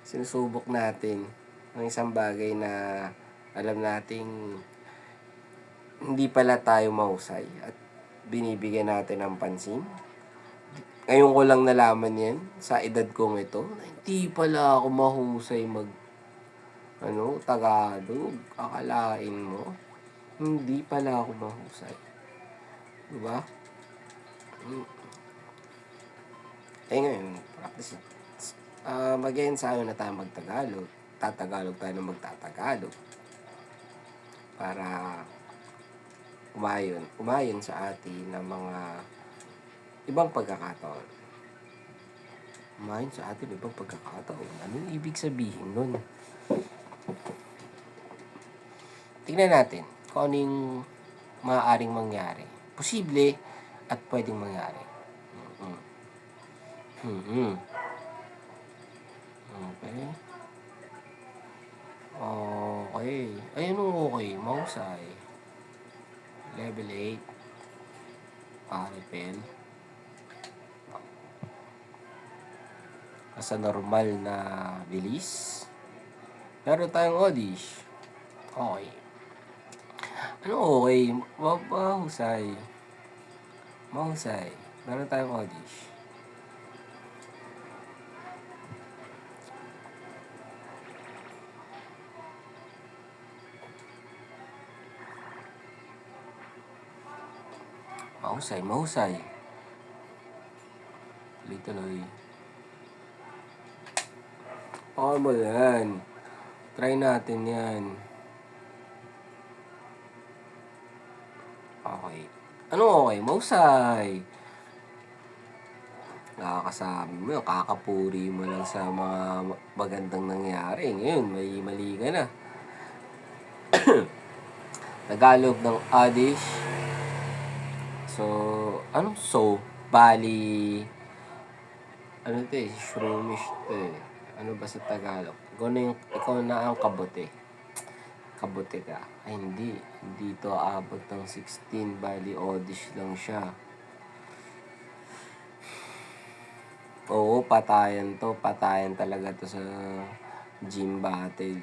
sinusubok natin ng isang bagay na alam nating hindi pala tayo mahusay at binibigyan natin ng pansin. Ngayon ko lang nalaman yan sa edad kong ito na hindi pala ako mahusay Tagalog. Akalain mo, hindi pala ako mahusay. Diba? Ngayon, practice. Mag-ensayo na tayo magtagalog. Tatagalog tayo ng magtatagalog. Para umayon sa atin ng mga ibang pagkakataon. Umayon sa atin ibang pagkakataon. Anong ibig sabihin nun? Tingnan natin kung ano yung maaaring mangyari. Posible at pwedeng mangyari. Okay. Okay. Ayun okay. Mahusay. Level 8. Parepel. Sa normal na bilis. Meron tayong Odish. Okay. Ano okay? Mahusay. Mahusay. Meron tayong Odish. Mahusay. Tuloy. Okay mo yan. Try natin yan. Okay. Ano okay? Mahusay. Nakakasabi mo, kakapuri mo lang sa mga magandang nangyari. Ngayon, may mali ka na. Tagalog ng Odish. So, bali, shroomish to eh. Ano ba sa Tagalog? Ikaw na ang kabote. Kabote ka. Ay, hindi. Hindi to aabot ng 16. Bali, Odish lang siya. Oo, patayan to. Patayan talaga to sa gym battle.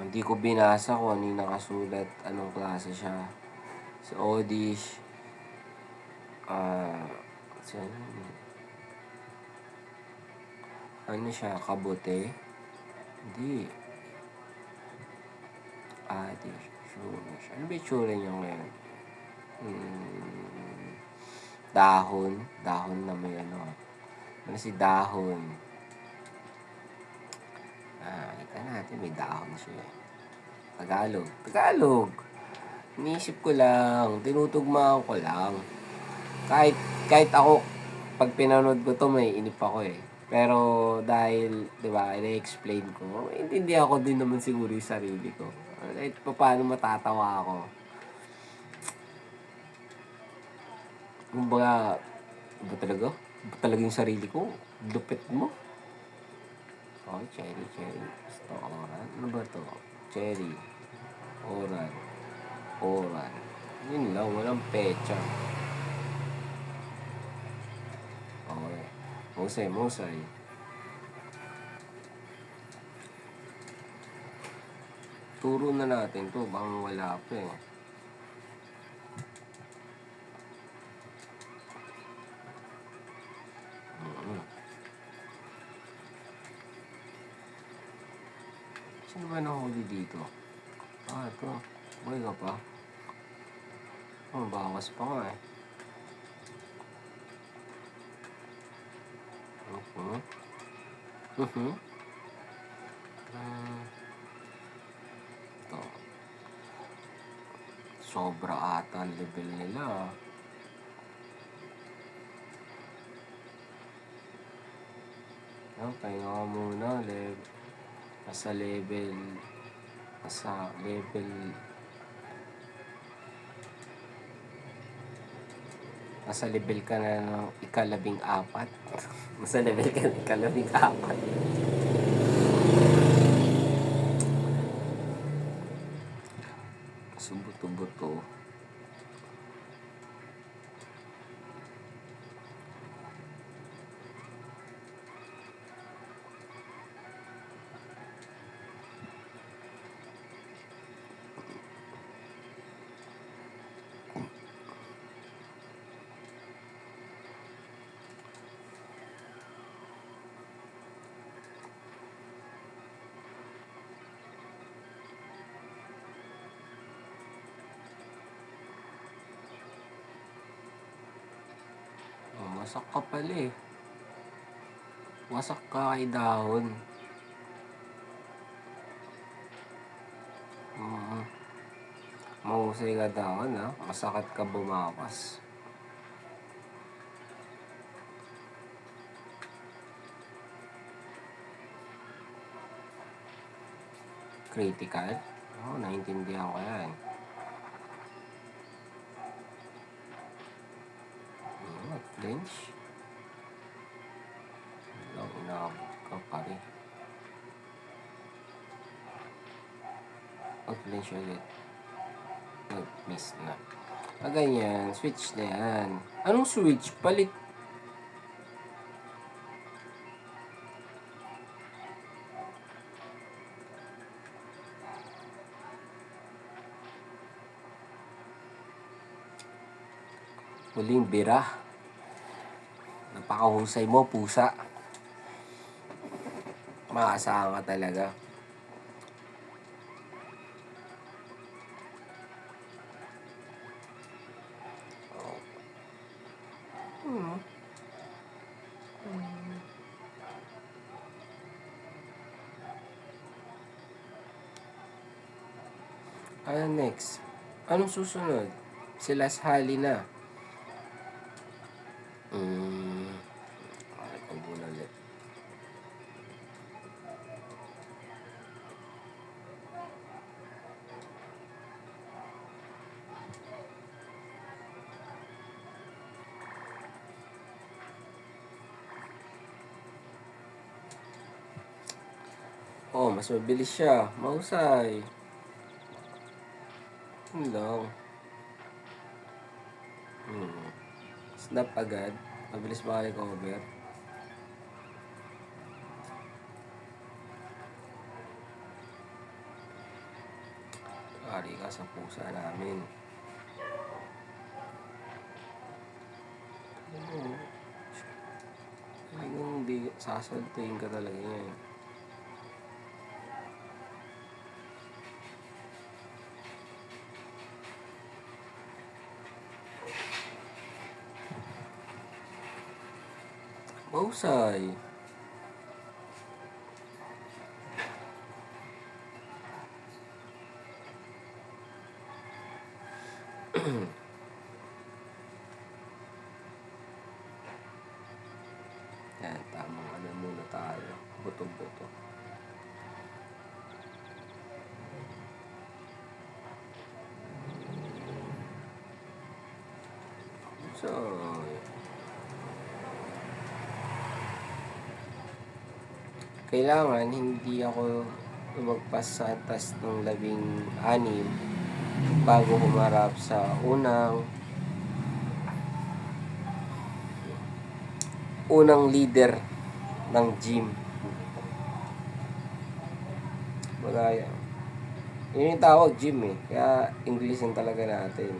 Hindi ko binasa kung ano yung nakasulat. Anong klase siya. Sa Odish. Ano siya? Kabote? Hindi. Odish. Shroomish. Ano ba yung tsura niya ngayon? Dahon. Dahon na may ano. Ano si dahon? Kita natin may dahon siya. Tagalog. Iniisip ko lang. Tinutugma ko lang. Kahit ako, pag pinanood ko to, may inip ako eh. Pero dahil, di ba, i-explain ko, maintindihan ko din naman siguro yung sarili ko. Kahit paano matatawa ako. Kumbaga, ba talaga? Ba talaga yung sarili ko? Lupit mo? Okay, cherry. Gusto oran. Ano ba to? Cherry. Oran. Yun lang, walang pecha. Okay. Musay, musay. Turo na natin to, baka wala pa eh. Sino ba nahuli dito? Ito. Buhay ka pa? Bawas pa nga eh. Ito. Sobra ata ang level nila. Pahinga ka muna. Nasa level ka na ng ika-14. Nasa level ka ng ika-14. Subuto-buto. Wasak ka pala eh. Wasak ka kay dahon. Mahusay ka dahon ha. Masakit ka bumakas. Critical? Naintindihan ko yan. Clinch. Inabot ka pa rin. Clinch ulit. Miss na. Ganyan. Switch na yan. Anong switch? Palit. Huling bira. Napakahusay mo, pusa. Maasahan ka talaga. Ano next? Anong susunod? Sila hali na. Ang muna ulit. Mas mabilis siya. Mahusay. Yun lang. Snap agad. Mabilis makarecover. Ari ka sa pusa namin. Talagang hindi sasaltuin ka talaga yan. Mahusay. Yan, tamang ano muna tayo. Buto-buto. So, kailangan hindi ako lumagpas sa atas ng 16 bago humarap sa unang unang leader ng gym. Wala yan. Yun yung tawag, gym eh. Kaya English yung talaga natin.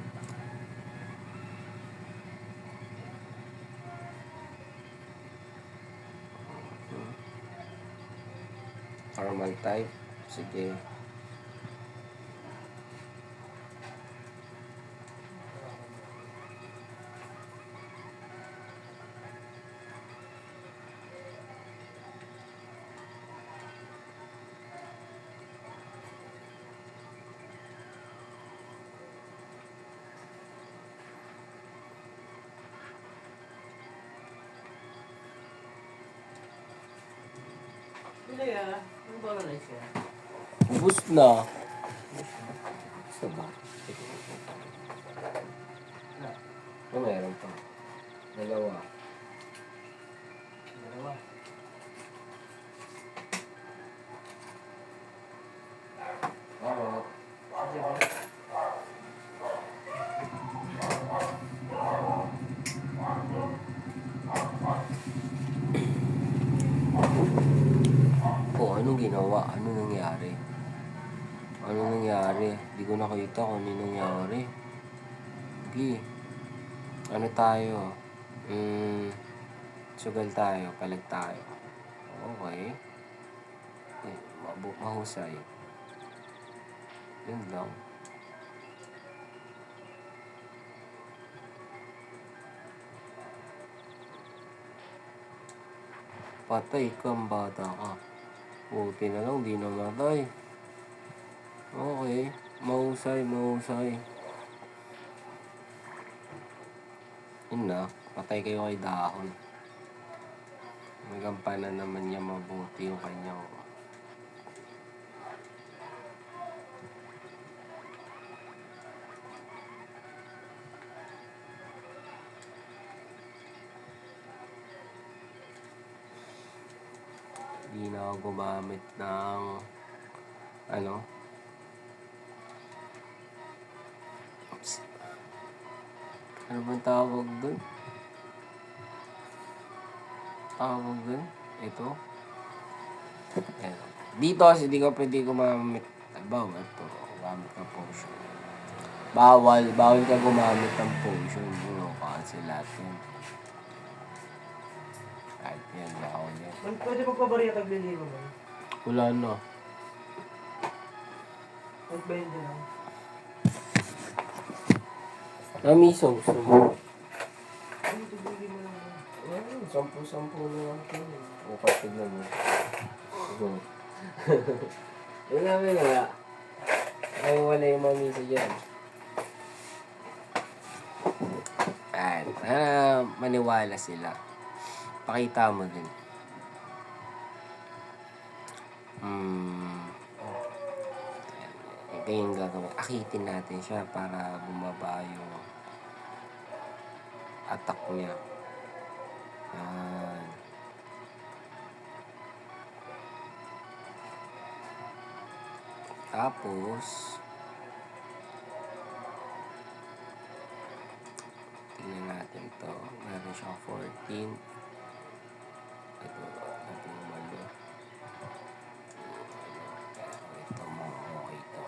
Normal type. Sige. Hindi ah. Ano ba na siya? Boost na. Isa ba? Oh, meron pa. Dalawa. Dalawa. Oo. Sige ba? Oh, anong ginawa? Ano nangyari? Ano nangyari? Di ko nakita kung ano nangyari. Sige. Ano tayo? Sugal tayo. Palag tayo. Okay. Mahusay. Yun lang. Patay ka, bata ka. Buti na lang, di namatay. Okay. Mahusay. Yun na. Patay kayo kay dahon. Magampanan naman niya mabuti yung kanyang hindi na ako gumamit ng ano. Oops. Ano bang tawag dun? Ito. Ayan. Dito kasi di ko pwede gumamit. Bawal ito. Gumamit ng potion. Bawal ka gumamit ng potion. Kasi lahat yun. Kahit yan, bawal yan. Pwede magpabariya tagliligo ba? Wala na. Mag-20 lang. Namisong sumo. Ay, tubigin mo lang. Ayan, 10-10 na lang ito. O, tignan mo. Yun namin nga. Ay, wala yung mamisa dyan. Ayan. Maniwala sila. Pakita mo din. Ito yung gagawin. Akitin natin siya para bumaba yung attack niya. Ayan. Tapos, tingnan natin to. Meron siyang 14. Ito, natin malo. Ito mo, okay to.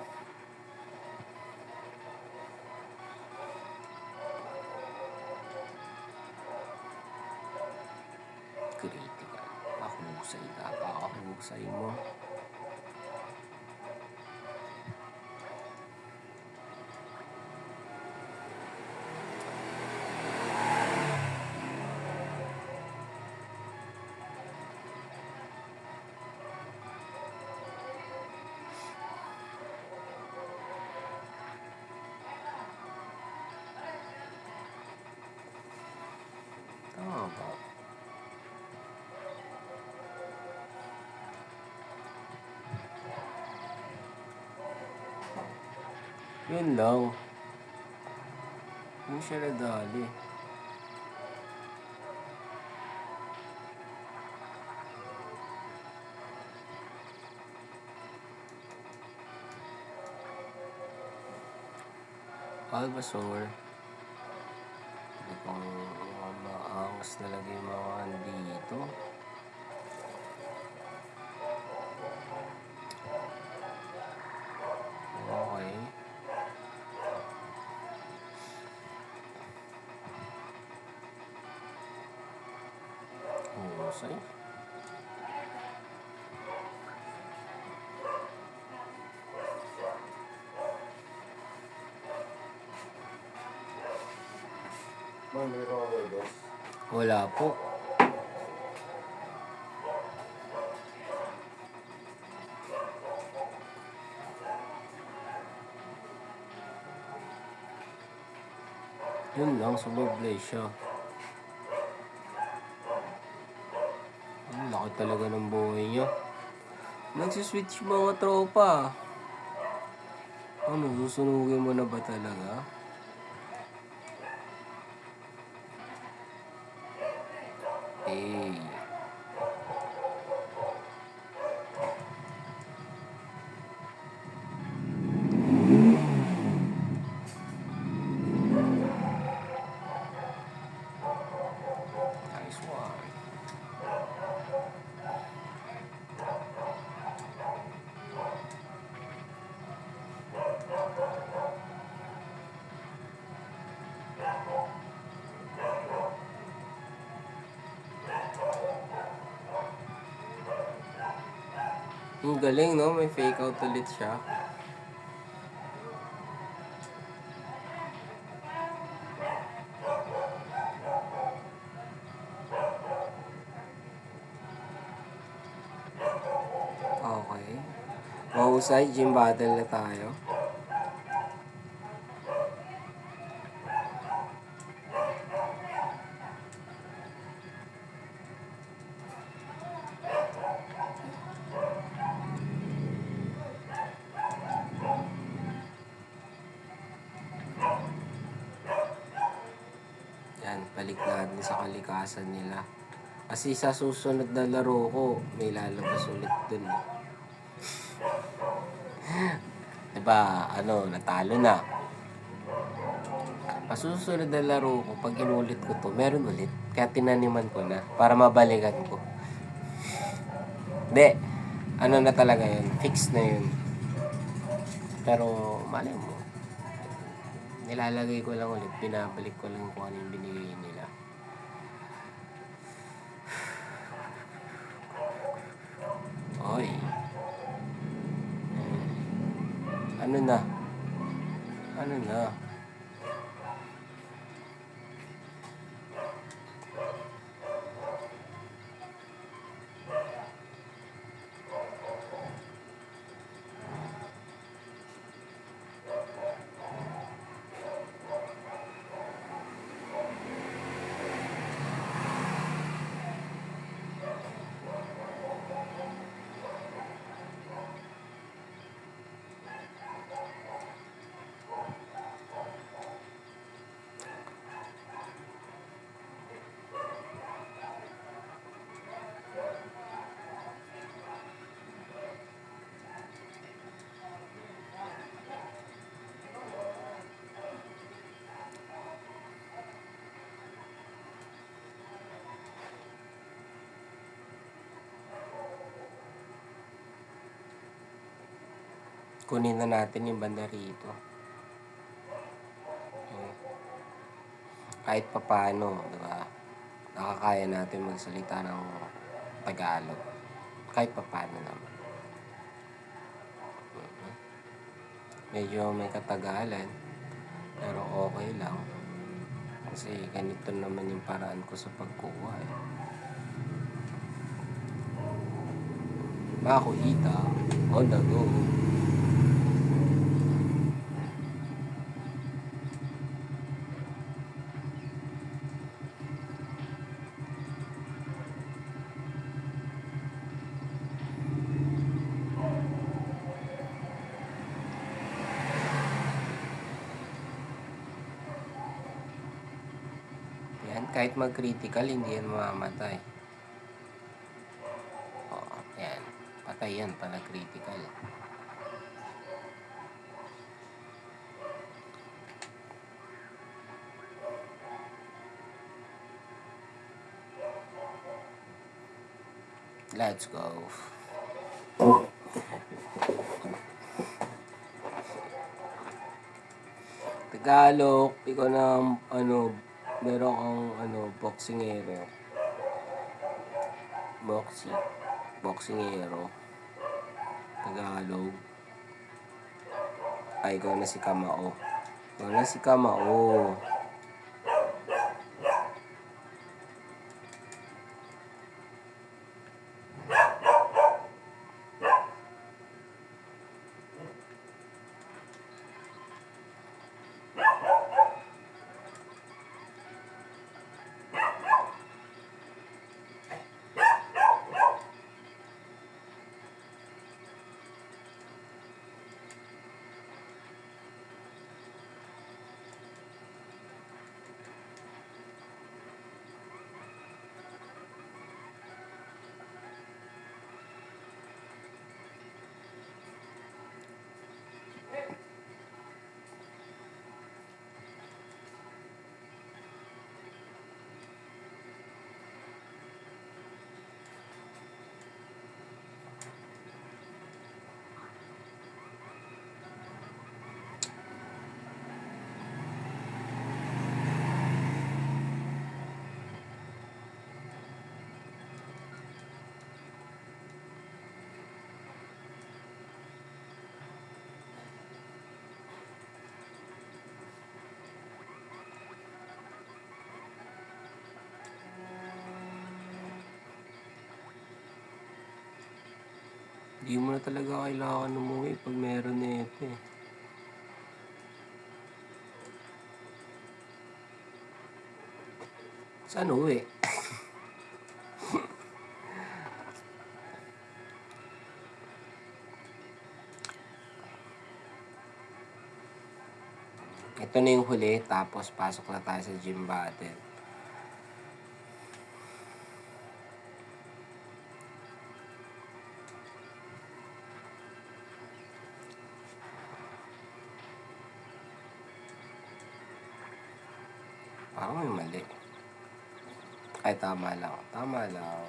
Critical. Mahusay ka. Pakahusay mo. Tama ba? Yun lang. Hindi siya nadali. Bulbasaur. Hindi kong maangas talaga yung mga andito. Okay. Husay. Ma'am, mayroon ako dos. Wala po. Yun lang, sumablay siya. Ang laki talaga ng buhay niya. Nagsiswitch mga tropa. Ano, susunugin mo na ba talaga? Eh. Nice one. Ang galing, no? May fake out ulit siya. Okay. Mahusay, gym battle na tayo. Yan, balik natin sa kalikasan nila. Kasi sa susunod na laro ko, may lalabas ulit dun eh. Diba, natalo na. Pasusunod na laro ko, pag inulit ko to, meron ulit. Kaya tinaniman ko na, para mabalikan ko. Hindi, na talaga yun, fix na yun. Pero, malay mo, nilalagay ko lang ulit, binabalik ko lang kung ano yung binigay nila. Oy. Ano na? Kunin na natin yung banda rito. Kahit papano, diba? Nakakaya natin magsalita ng Tagalog. Kahit papano naman. Medyo may katagalan, pero okay lang. Kasi ganito naman yung paraan ko sa pagkuha eh. Makuita on the go. Yan, kahit mag-critical, hindi yan mamamatay. Oo, yan. Patay yan pala critical. Let's go. Tagalog, ikaw na, meron kang, boxingero. Boxingero. Tagalog. Ay, ikaw na si Kamao. Ikaw na si Kamao. Hindi mo na talaga kailangan umuwi pag meron na ito eh. Saan uwi? Ito na yung huli, tapos pasok na tayo sa gym battle. Parang may mali. Ay, tama lang. Tama lang.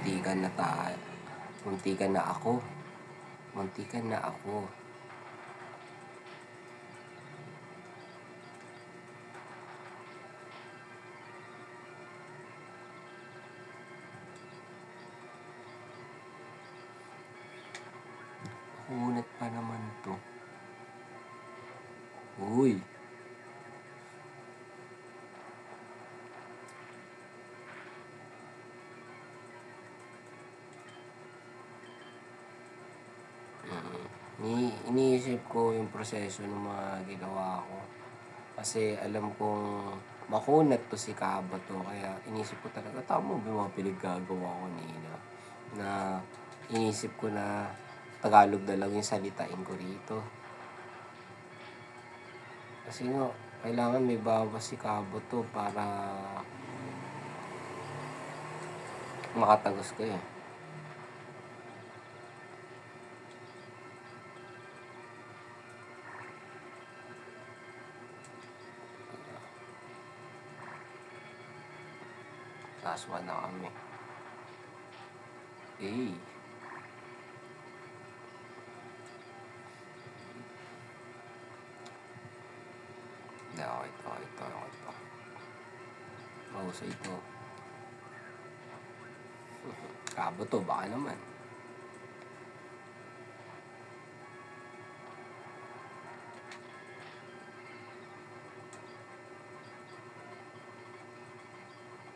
Muntikan na tayo. Muntikan na ako. Muntikan na ako. Kunat pa naman to. Uy. Iniisip ko yung proseso ng mga ginawa ko. Kasi alam kong makunat to si Kaba to. Kaya inisip ko talaga, tama ba yung mga pinaggagawa ko nila? Na inisip ko na Tagalog na lang yung salitain ko rito. Kasi nga, kailangan may bawas si Kaba to para makatagos ko eh. Last one na kami. Eh. Ito. Mahusay ito. Kabo to, baka naman.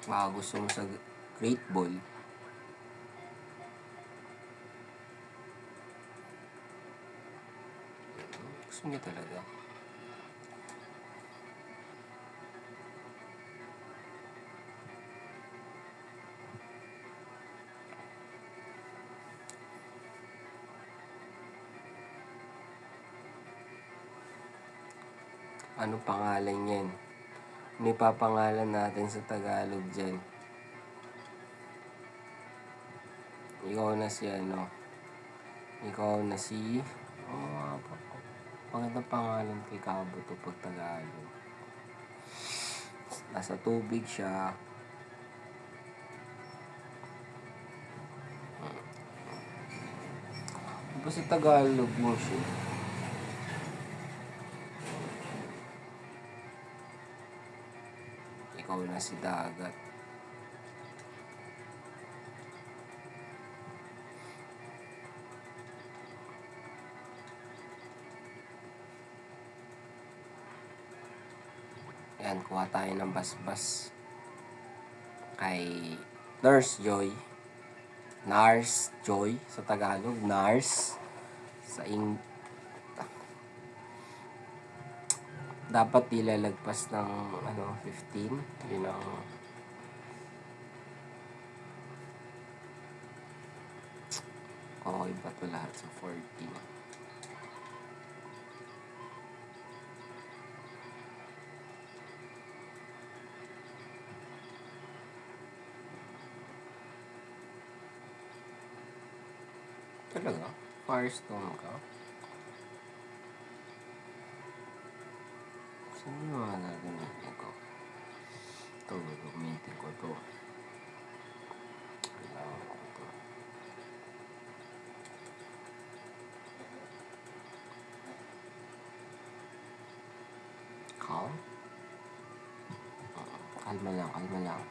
Baka gusto mo sa great ball. Gusto niya talaga. Ano pangalan yan? Ano ipapangalan natin sa Tagalog dyan? Ikaw na si ano. Ikaw na si... Oh, magandang pangalan kay Kabuto pag Tagalog. Nasa tubig siya. Ano ba sa Tagalog mo siya? Ikaw na si dagat. Yan, kuha tayo ng basbas. Kay Nurse Joy. Nars Joy sa Tagalog. Nars. Sa dapat ilalagpas ng 15. Yun ang okay ba ito lahat sa 14? Talaga? Firestone ka? Saan yung mga gagamitin ko? Ito, gagamitin ko ito. Kailangan ko ito. Calm? Kalma lang, kalma lang.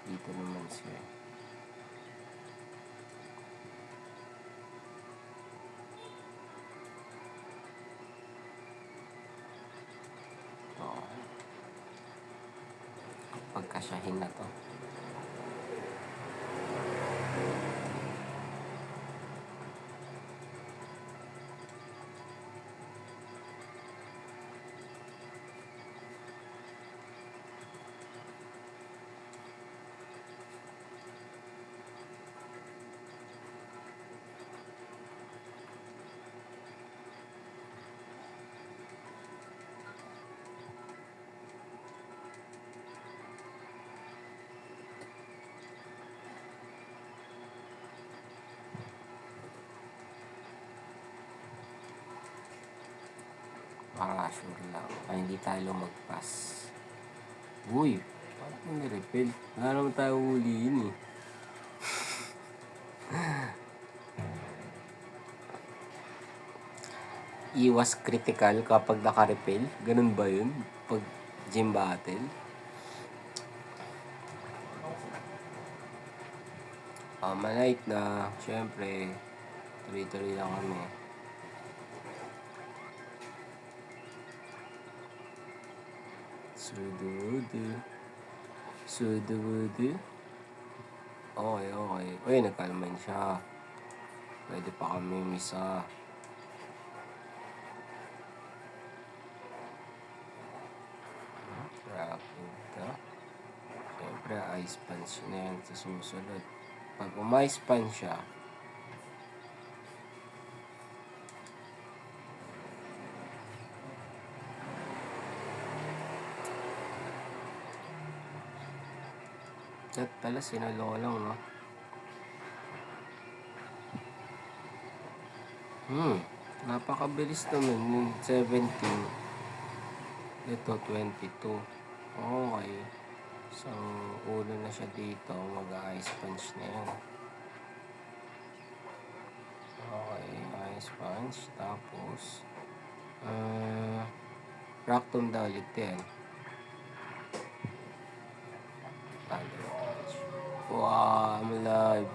Dito naman siya. Oo. Pagkasyahin na to. Para sure lang. Ay, hindi tayo lumagpas. Uy, parang mo ni-repel. Wala naman tayo ulihin eh. Iwas critical kapag naka-repel. Ganun ba yun? Pag gym battle? Malight na. Siyempre, tuloy-tuloy lang kami. Sudu-wudu. Sudu-wudu. Okay, okay. Uy, nagkalman siya. Pwede pa kami misa. Rapid ka. Siyempre, ice punch na yan sa susunod. Pag umice punch siya, at pala sinulo lang, no? Napakabilis naman yung 17. Ito, 22. Okay. So, ulo na siya dito. Mag-ice punch na yan. Okay, ice punch. Tapos, rock tomb daw ulit yan. Wow, I'm alive.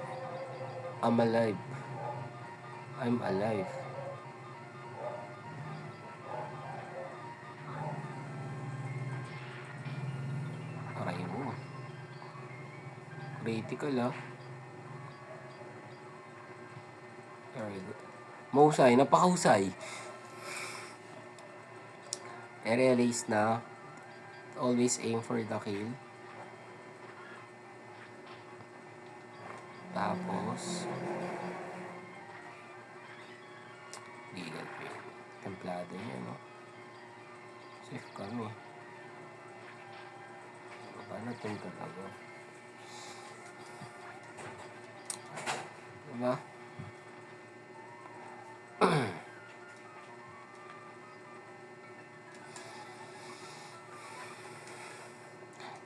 I'm alive. I'm alive. Aray mo. Critical ah. Very good. Mahusay, napakahusay. I-realize na always aim for the kill. Tapos legal pain. Templado yun, no? Safe kami. Paano itong talaga? Diba?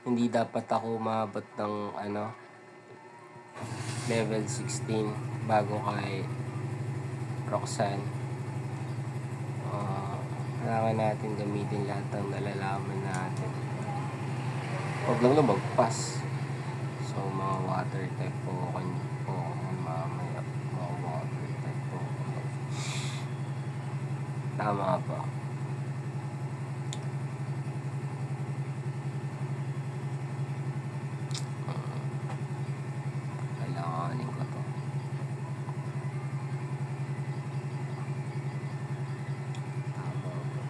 Hindi dapat ako umabot ng level 16 bago kay Roxanne. Kailangan natin gamitin lahat ng nalalaman natin. Huwag lang lumagpas. So, mga water type po mamaya. Mga water type po. Tama ba? Kailanganin ko to. Tama ba po?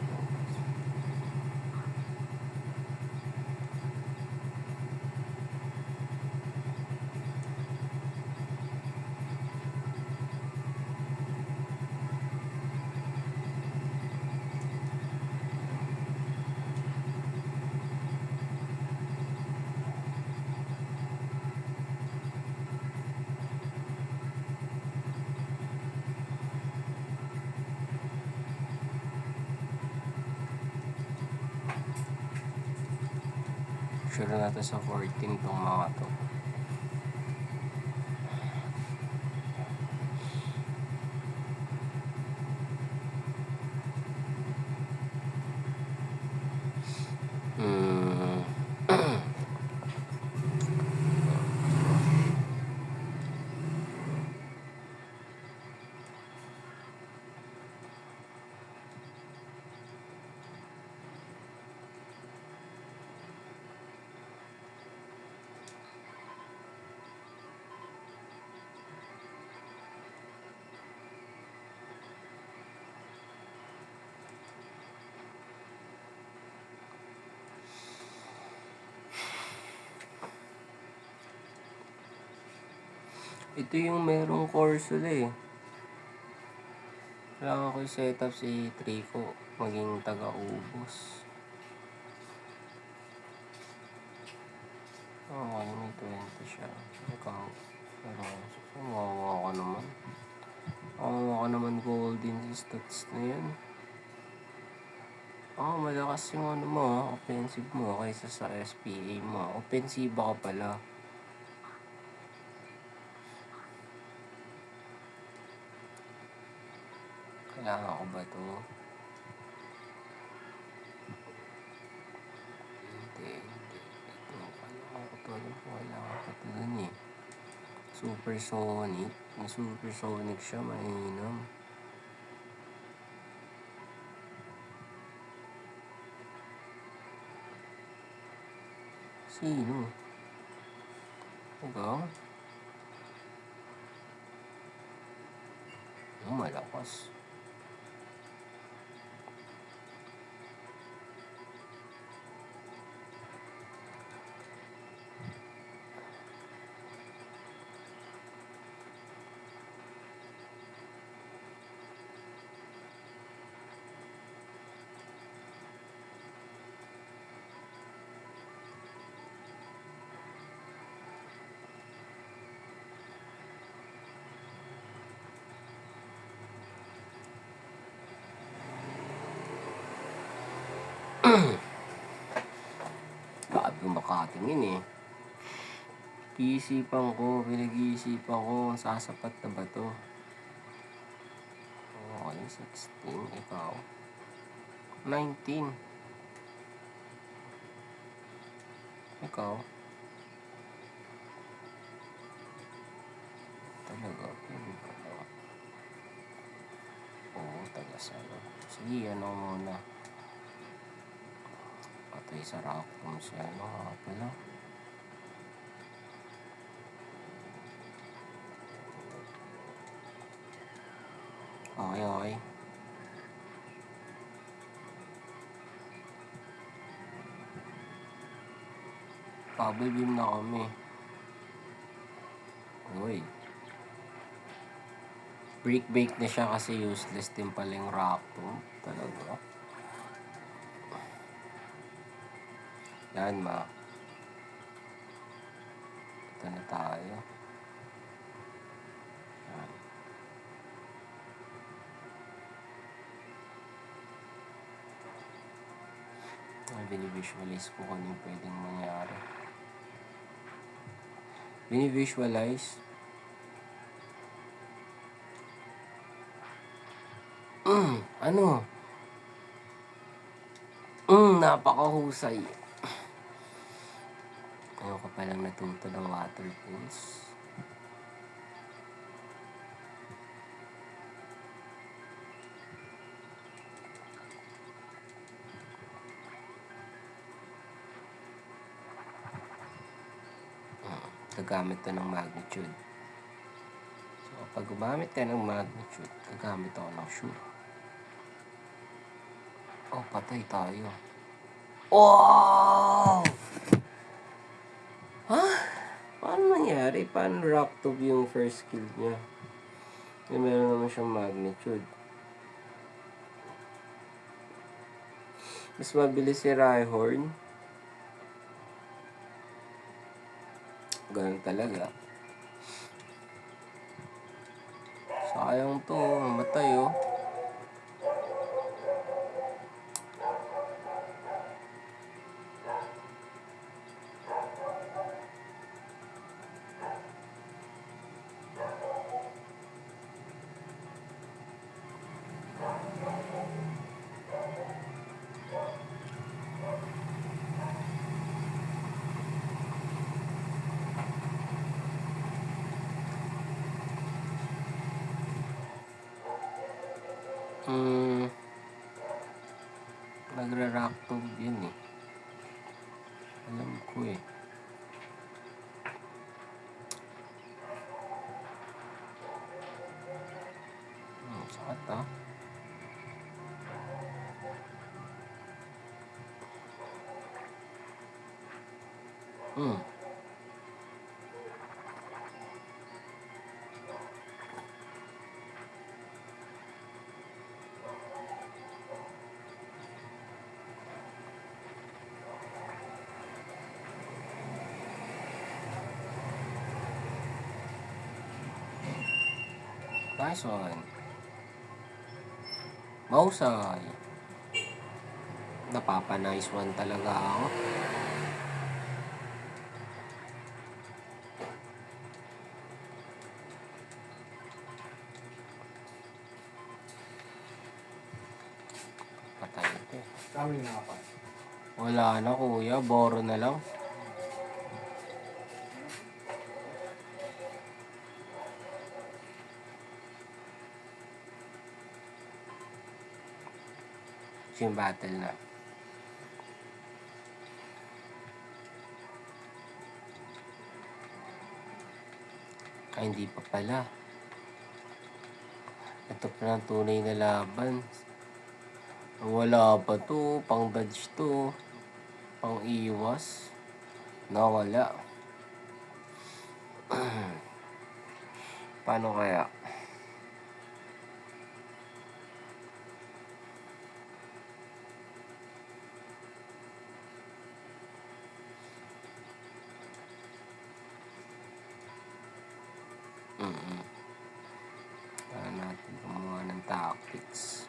Sure na to sa 14 tong mga to. Ito yung merong course ulit eh. Kailangan ko i-set up si Trico maging taga-ubos. Okay, may 20 siya. Ikaw. Pero, mawawa ka naman. Mawawa ka naman golden stats na yan. Malakas yung offensive mo kaysa sa SPA mo. Offensive ka pala. Kailangan ko ba ito? Hindi. Ito, kailangan ko ito dun eh. Supersonic. May supersonic siya, mainam. Sino? Ikaw? Malakas. Bakit makatingin eh. Pinag-iisipan ko, sasapat na ba to? Okay, 16, ikaw. 19. Ikaw. Talaga, oo, taga-salo. Sige, muna. Patay sa rockroom siya, pala. Okay. Bubble beam na kami. Uy. Break na siya kasi useless din pala yung rockroom. Talaga. Yan, ito na tayo. Yan. Binivisualize ko kung anong pwedeng mangyari. Binivisualize. Ano? Napakahusay. Ayaw ko palang natuto ng water pools. Gagamit to ng magnitude. So, kapag gumamit ka ng magnitude, gagamit ako ng shoe. Oh, patay tayo. Wow! Ha? Paano nangyari? Paano rock tube yung first skill niya? Meron naman siyang magnitude. Mas mabilis si Rhyhorn. Ganun talaga. Sayang to. Matay oh. Nagra-rock tube yun eh. Alam ko eh. Sakit ah. Nice one. Mahusay. Napapa-nice one talaga ako. Patay ito eh. Kami nga pa. Wala na kuya, boro na lang. Team battle na. Ay, hindi pa pala. Ito pa ng tunay na laban. Wala pa to, pang dodge to, pang iwas. Nawala. Paano kaya? Kaya natin gumawa ng tactics.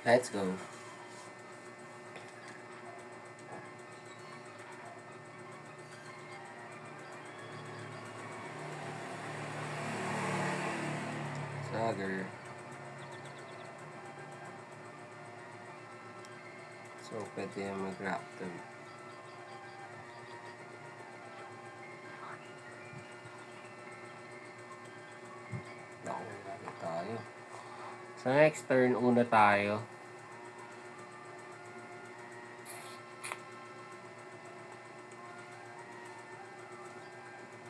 Let's go. Swagger. So, pwede yung mag-raptor. Naku, tayo. Sa next turn, una tayo.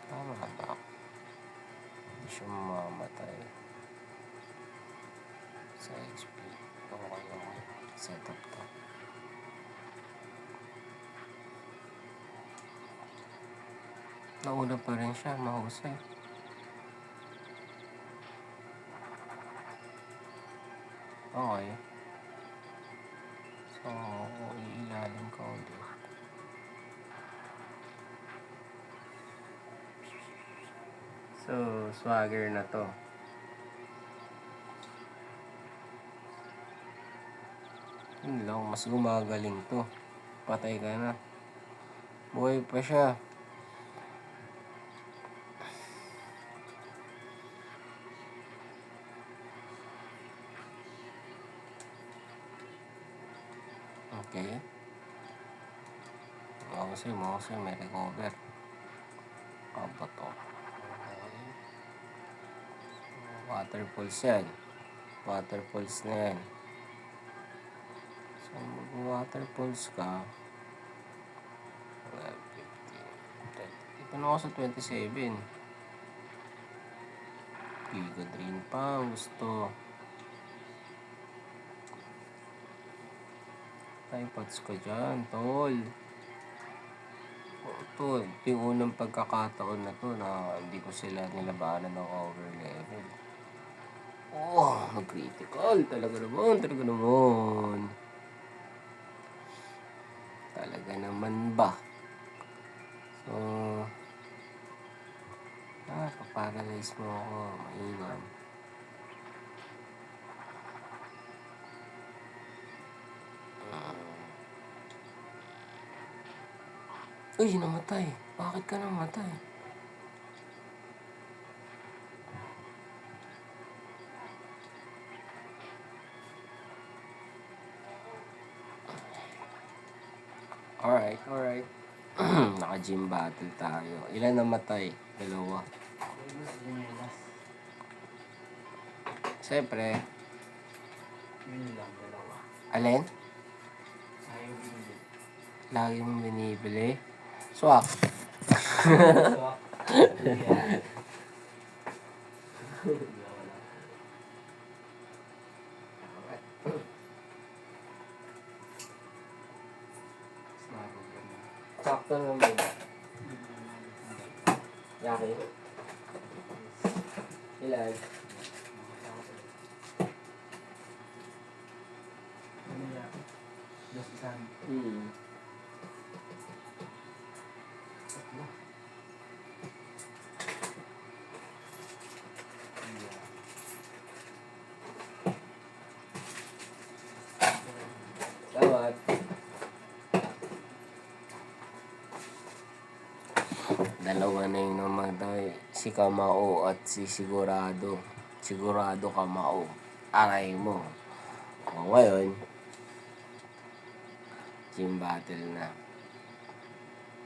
Tama ba? Hindi siya mamamatay. Sa HP. Okay. Setup to. Nauna pa rin siya, mahusay. Okay. So, iilalim ko ulit. So, swagger na to. Yun lang, mas gumagaling to. Patay ka na. Buhay pa siya. Okay. Mahusay, may recover. Apa to? Okay. Water pulse yan. Water pulse na yan. So, mag-water pulse ka. 15. Dito na ako sa 27. Giga drain pa. Gusto. Typods ka dyan, tol. Ito, yung unang pagkakataon na to na hindi ko sila nilabanan ng over level. Oh, nag-critical. Talaga naman. Talaga naman ba? So, paparalyze mo ako. Mainam. Uy, namatay. Bakit ka namatay? Alright. Naka-gym battle tayo. Ilan namatay? 2. Siyempre. Yun lang, dalawa. Alin? Ayaw binili. Lagi mong binibili. Swak. So, yeah. Sakto naman. Laki. Ilan? Salamat. Dalawa na yung namatay. Si Kamao at si Sigurado. Sigurado Kamao. Aray mo. O ngayon, gym battle na.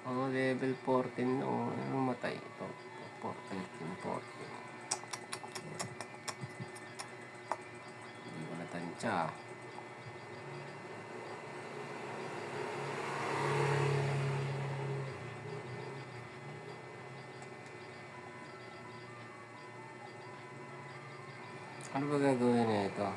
Level 14 na. Ano matay ito? 14. Hindi ko natansya. Ano ba gagawin na ito?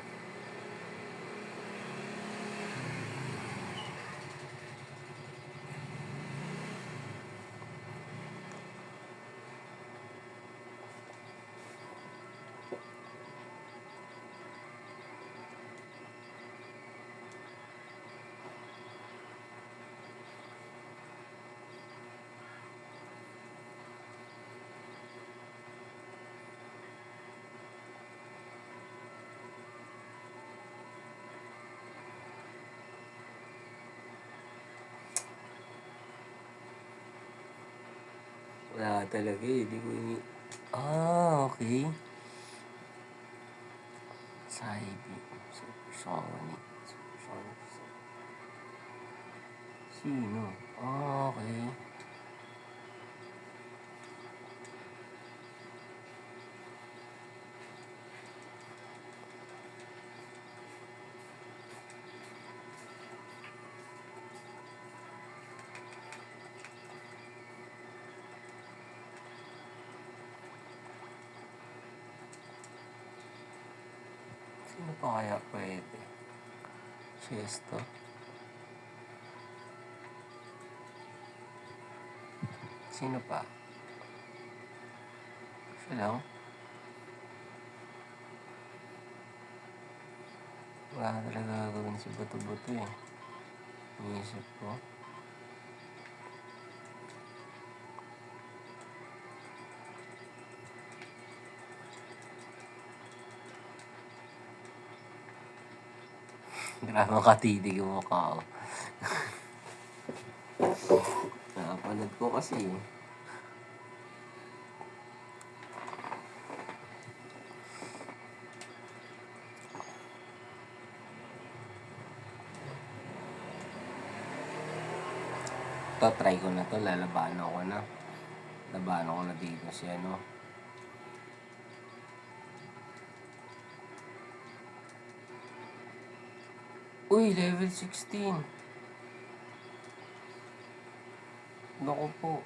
Wala talaga eh. Di ko ini... Ah, okay. Sahibi. Supersonic. Supersonic. Sino? Ah, okay. Sino pa kaya pwede? Chesto? Sino pa? Siya lang? Wala talaga gagawin si Buto-Buto eh. Iniisip ko. Grabe ang katitig yung mukha ko. Nakapanood ko kasi eh. Ito, try ko na to. Lalabanan ko na. Labanan ko na dito si ano. Uy, level 16. Naku po.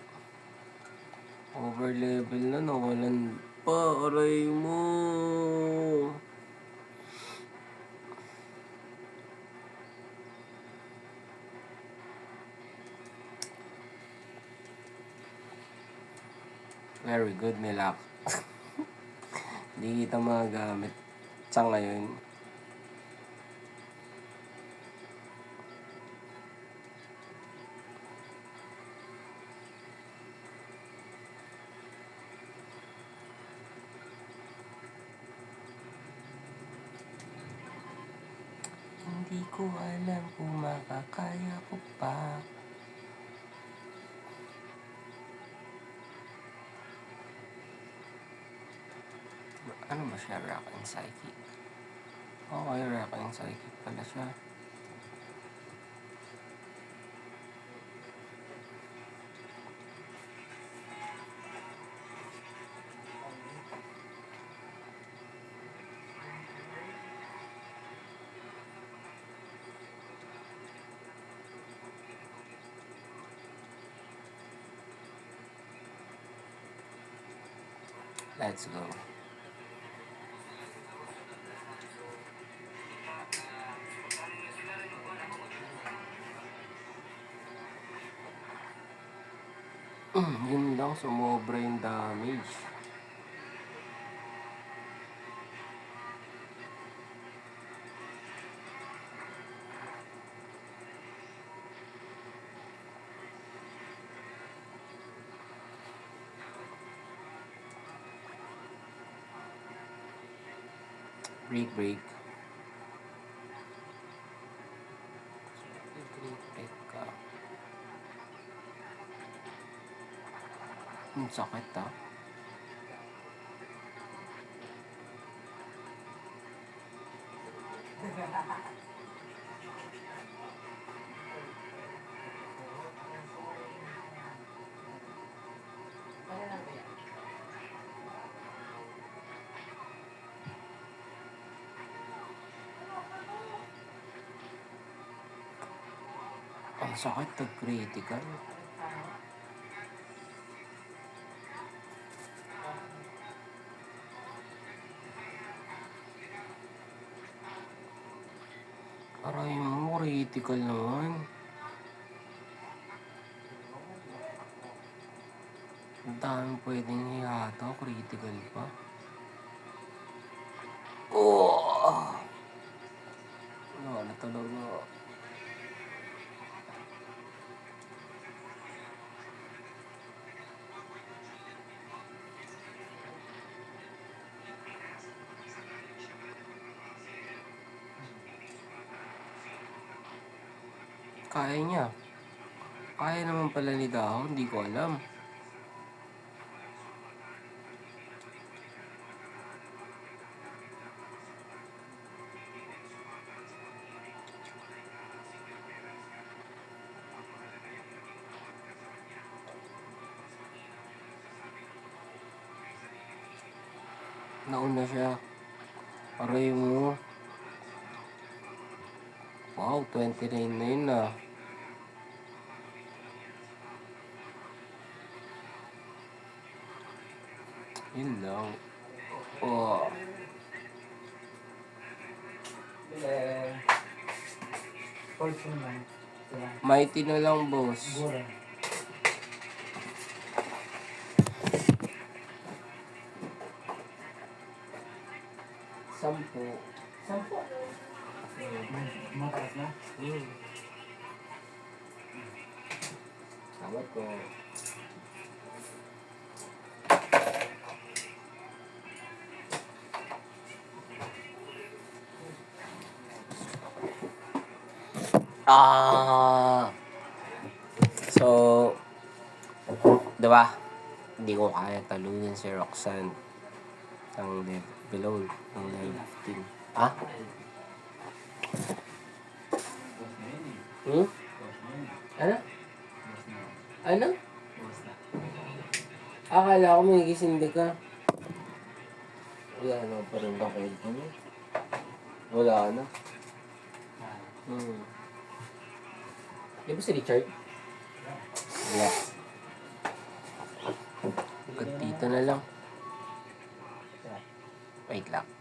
Over level na, nawalan pa. Aray mo. Very good, Milak. Hindi kita magagamit sa ngayon. Hindi ko alam kung makakaya ko pa. Ano ba siya? Rock and Psychic? Okay, Rock and Psychic pala siya. Let's go. Yun lang, sumobra yung damage. Break. Break ka. Sakit ah. Ang sakit pag critical. Aray mo, critical naman. Ang dami pwedeng hiyata, critical pa. Oh! Wala na talaga. Kaya niya. Kaya naman pala ni Dahon, hindi ko alam. Nauna siya. Aray mo. Wow, 29 na yun ah. Yun lang. Oh. Fortune lang. Sila. Mighty na lang, boss. Siguro. Sampu. Sampo. Mataas na. Salamat po. Ah. So, 'di ba? Hindi ko kaya talunin si Roxanne ng below ng level 15. Ah? Hmm? Ano? Ano? Akala ko may gisindi ka. Wala na pa rin ba kayo ko? Wala na. Di ba si Richard? Wala. Hanggang dito na lang. Wait lang.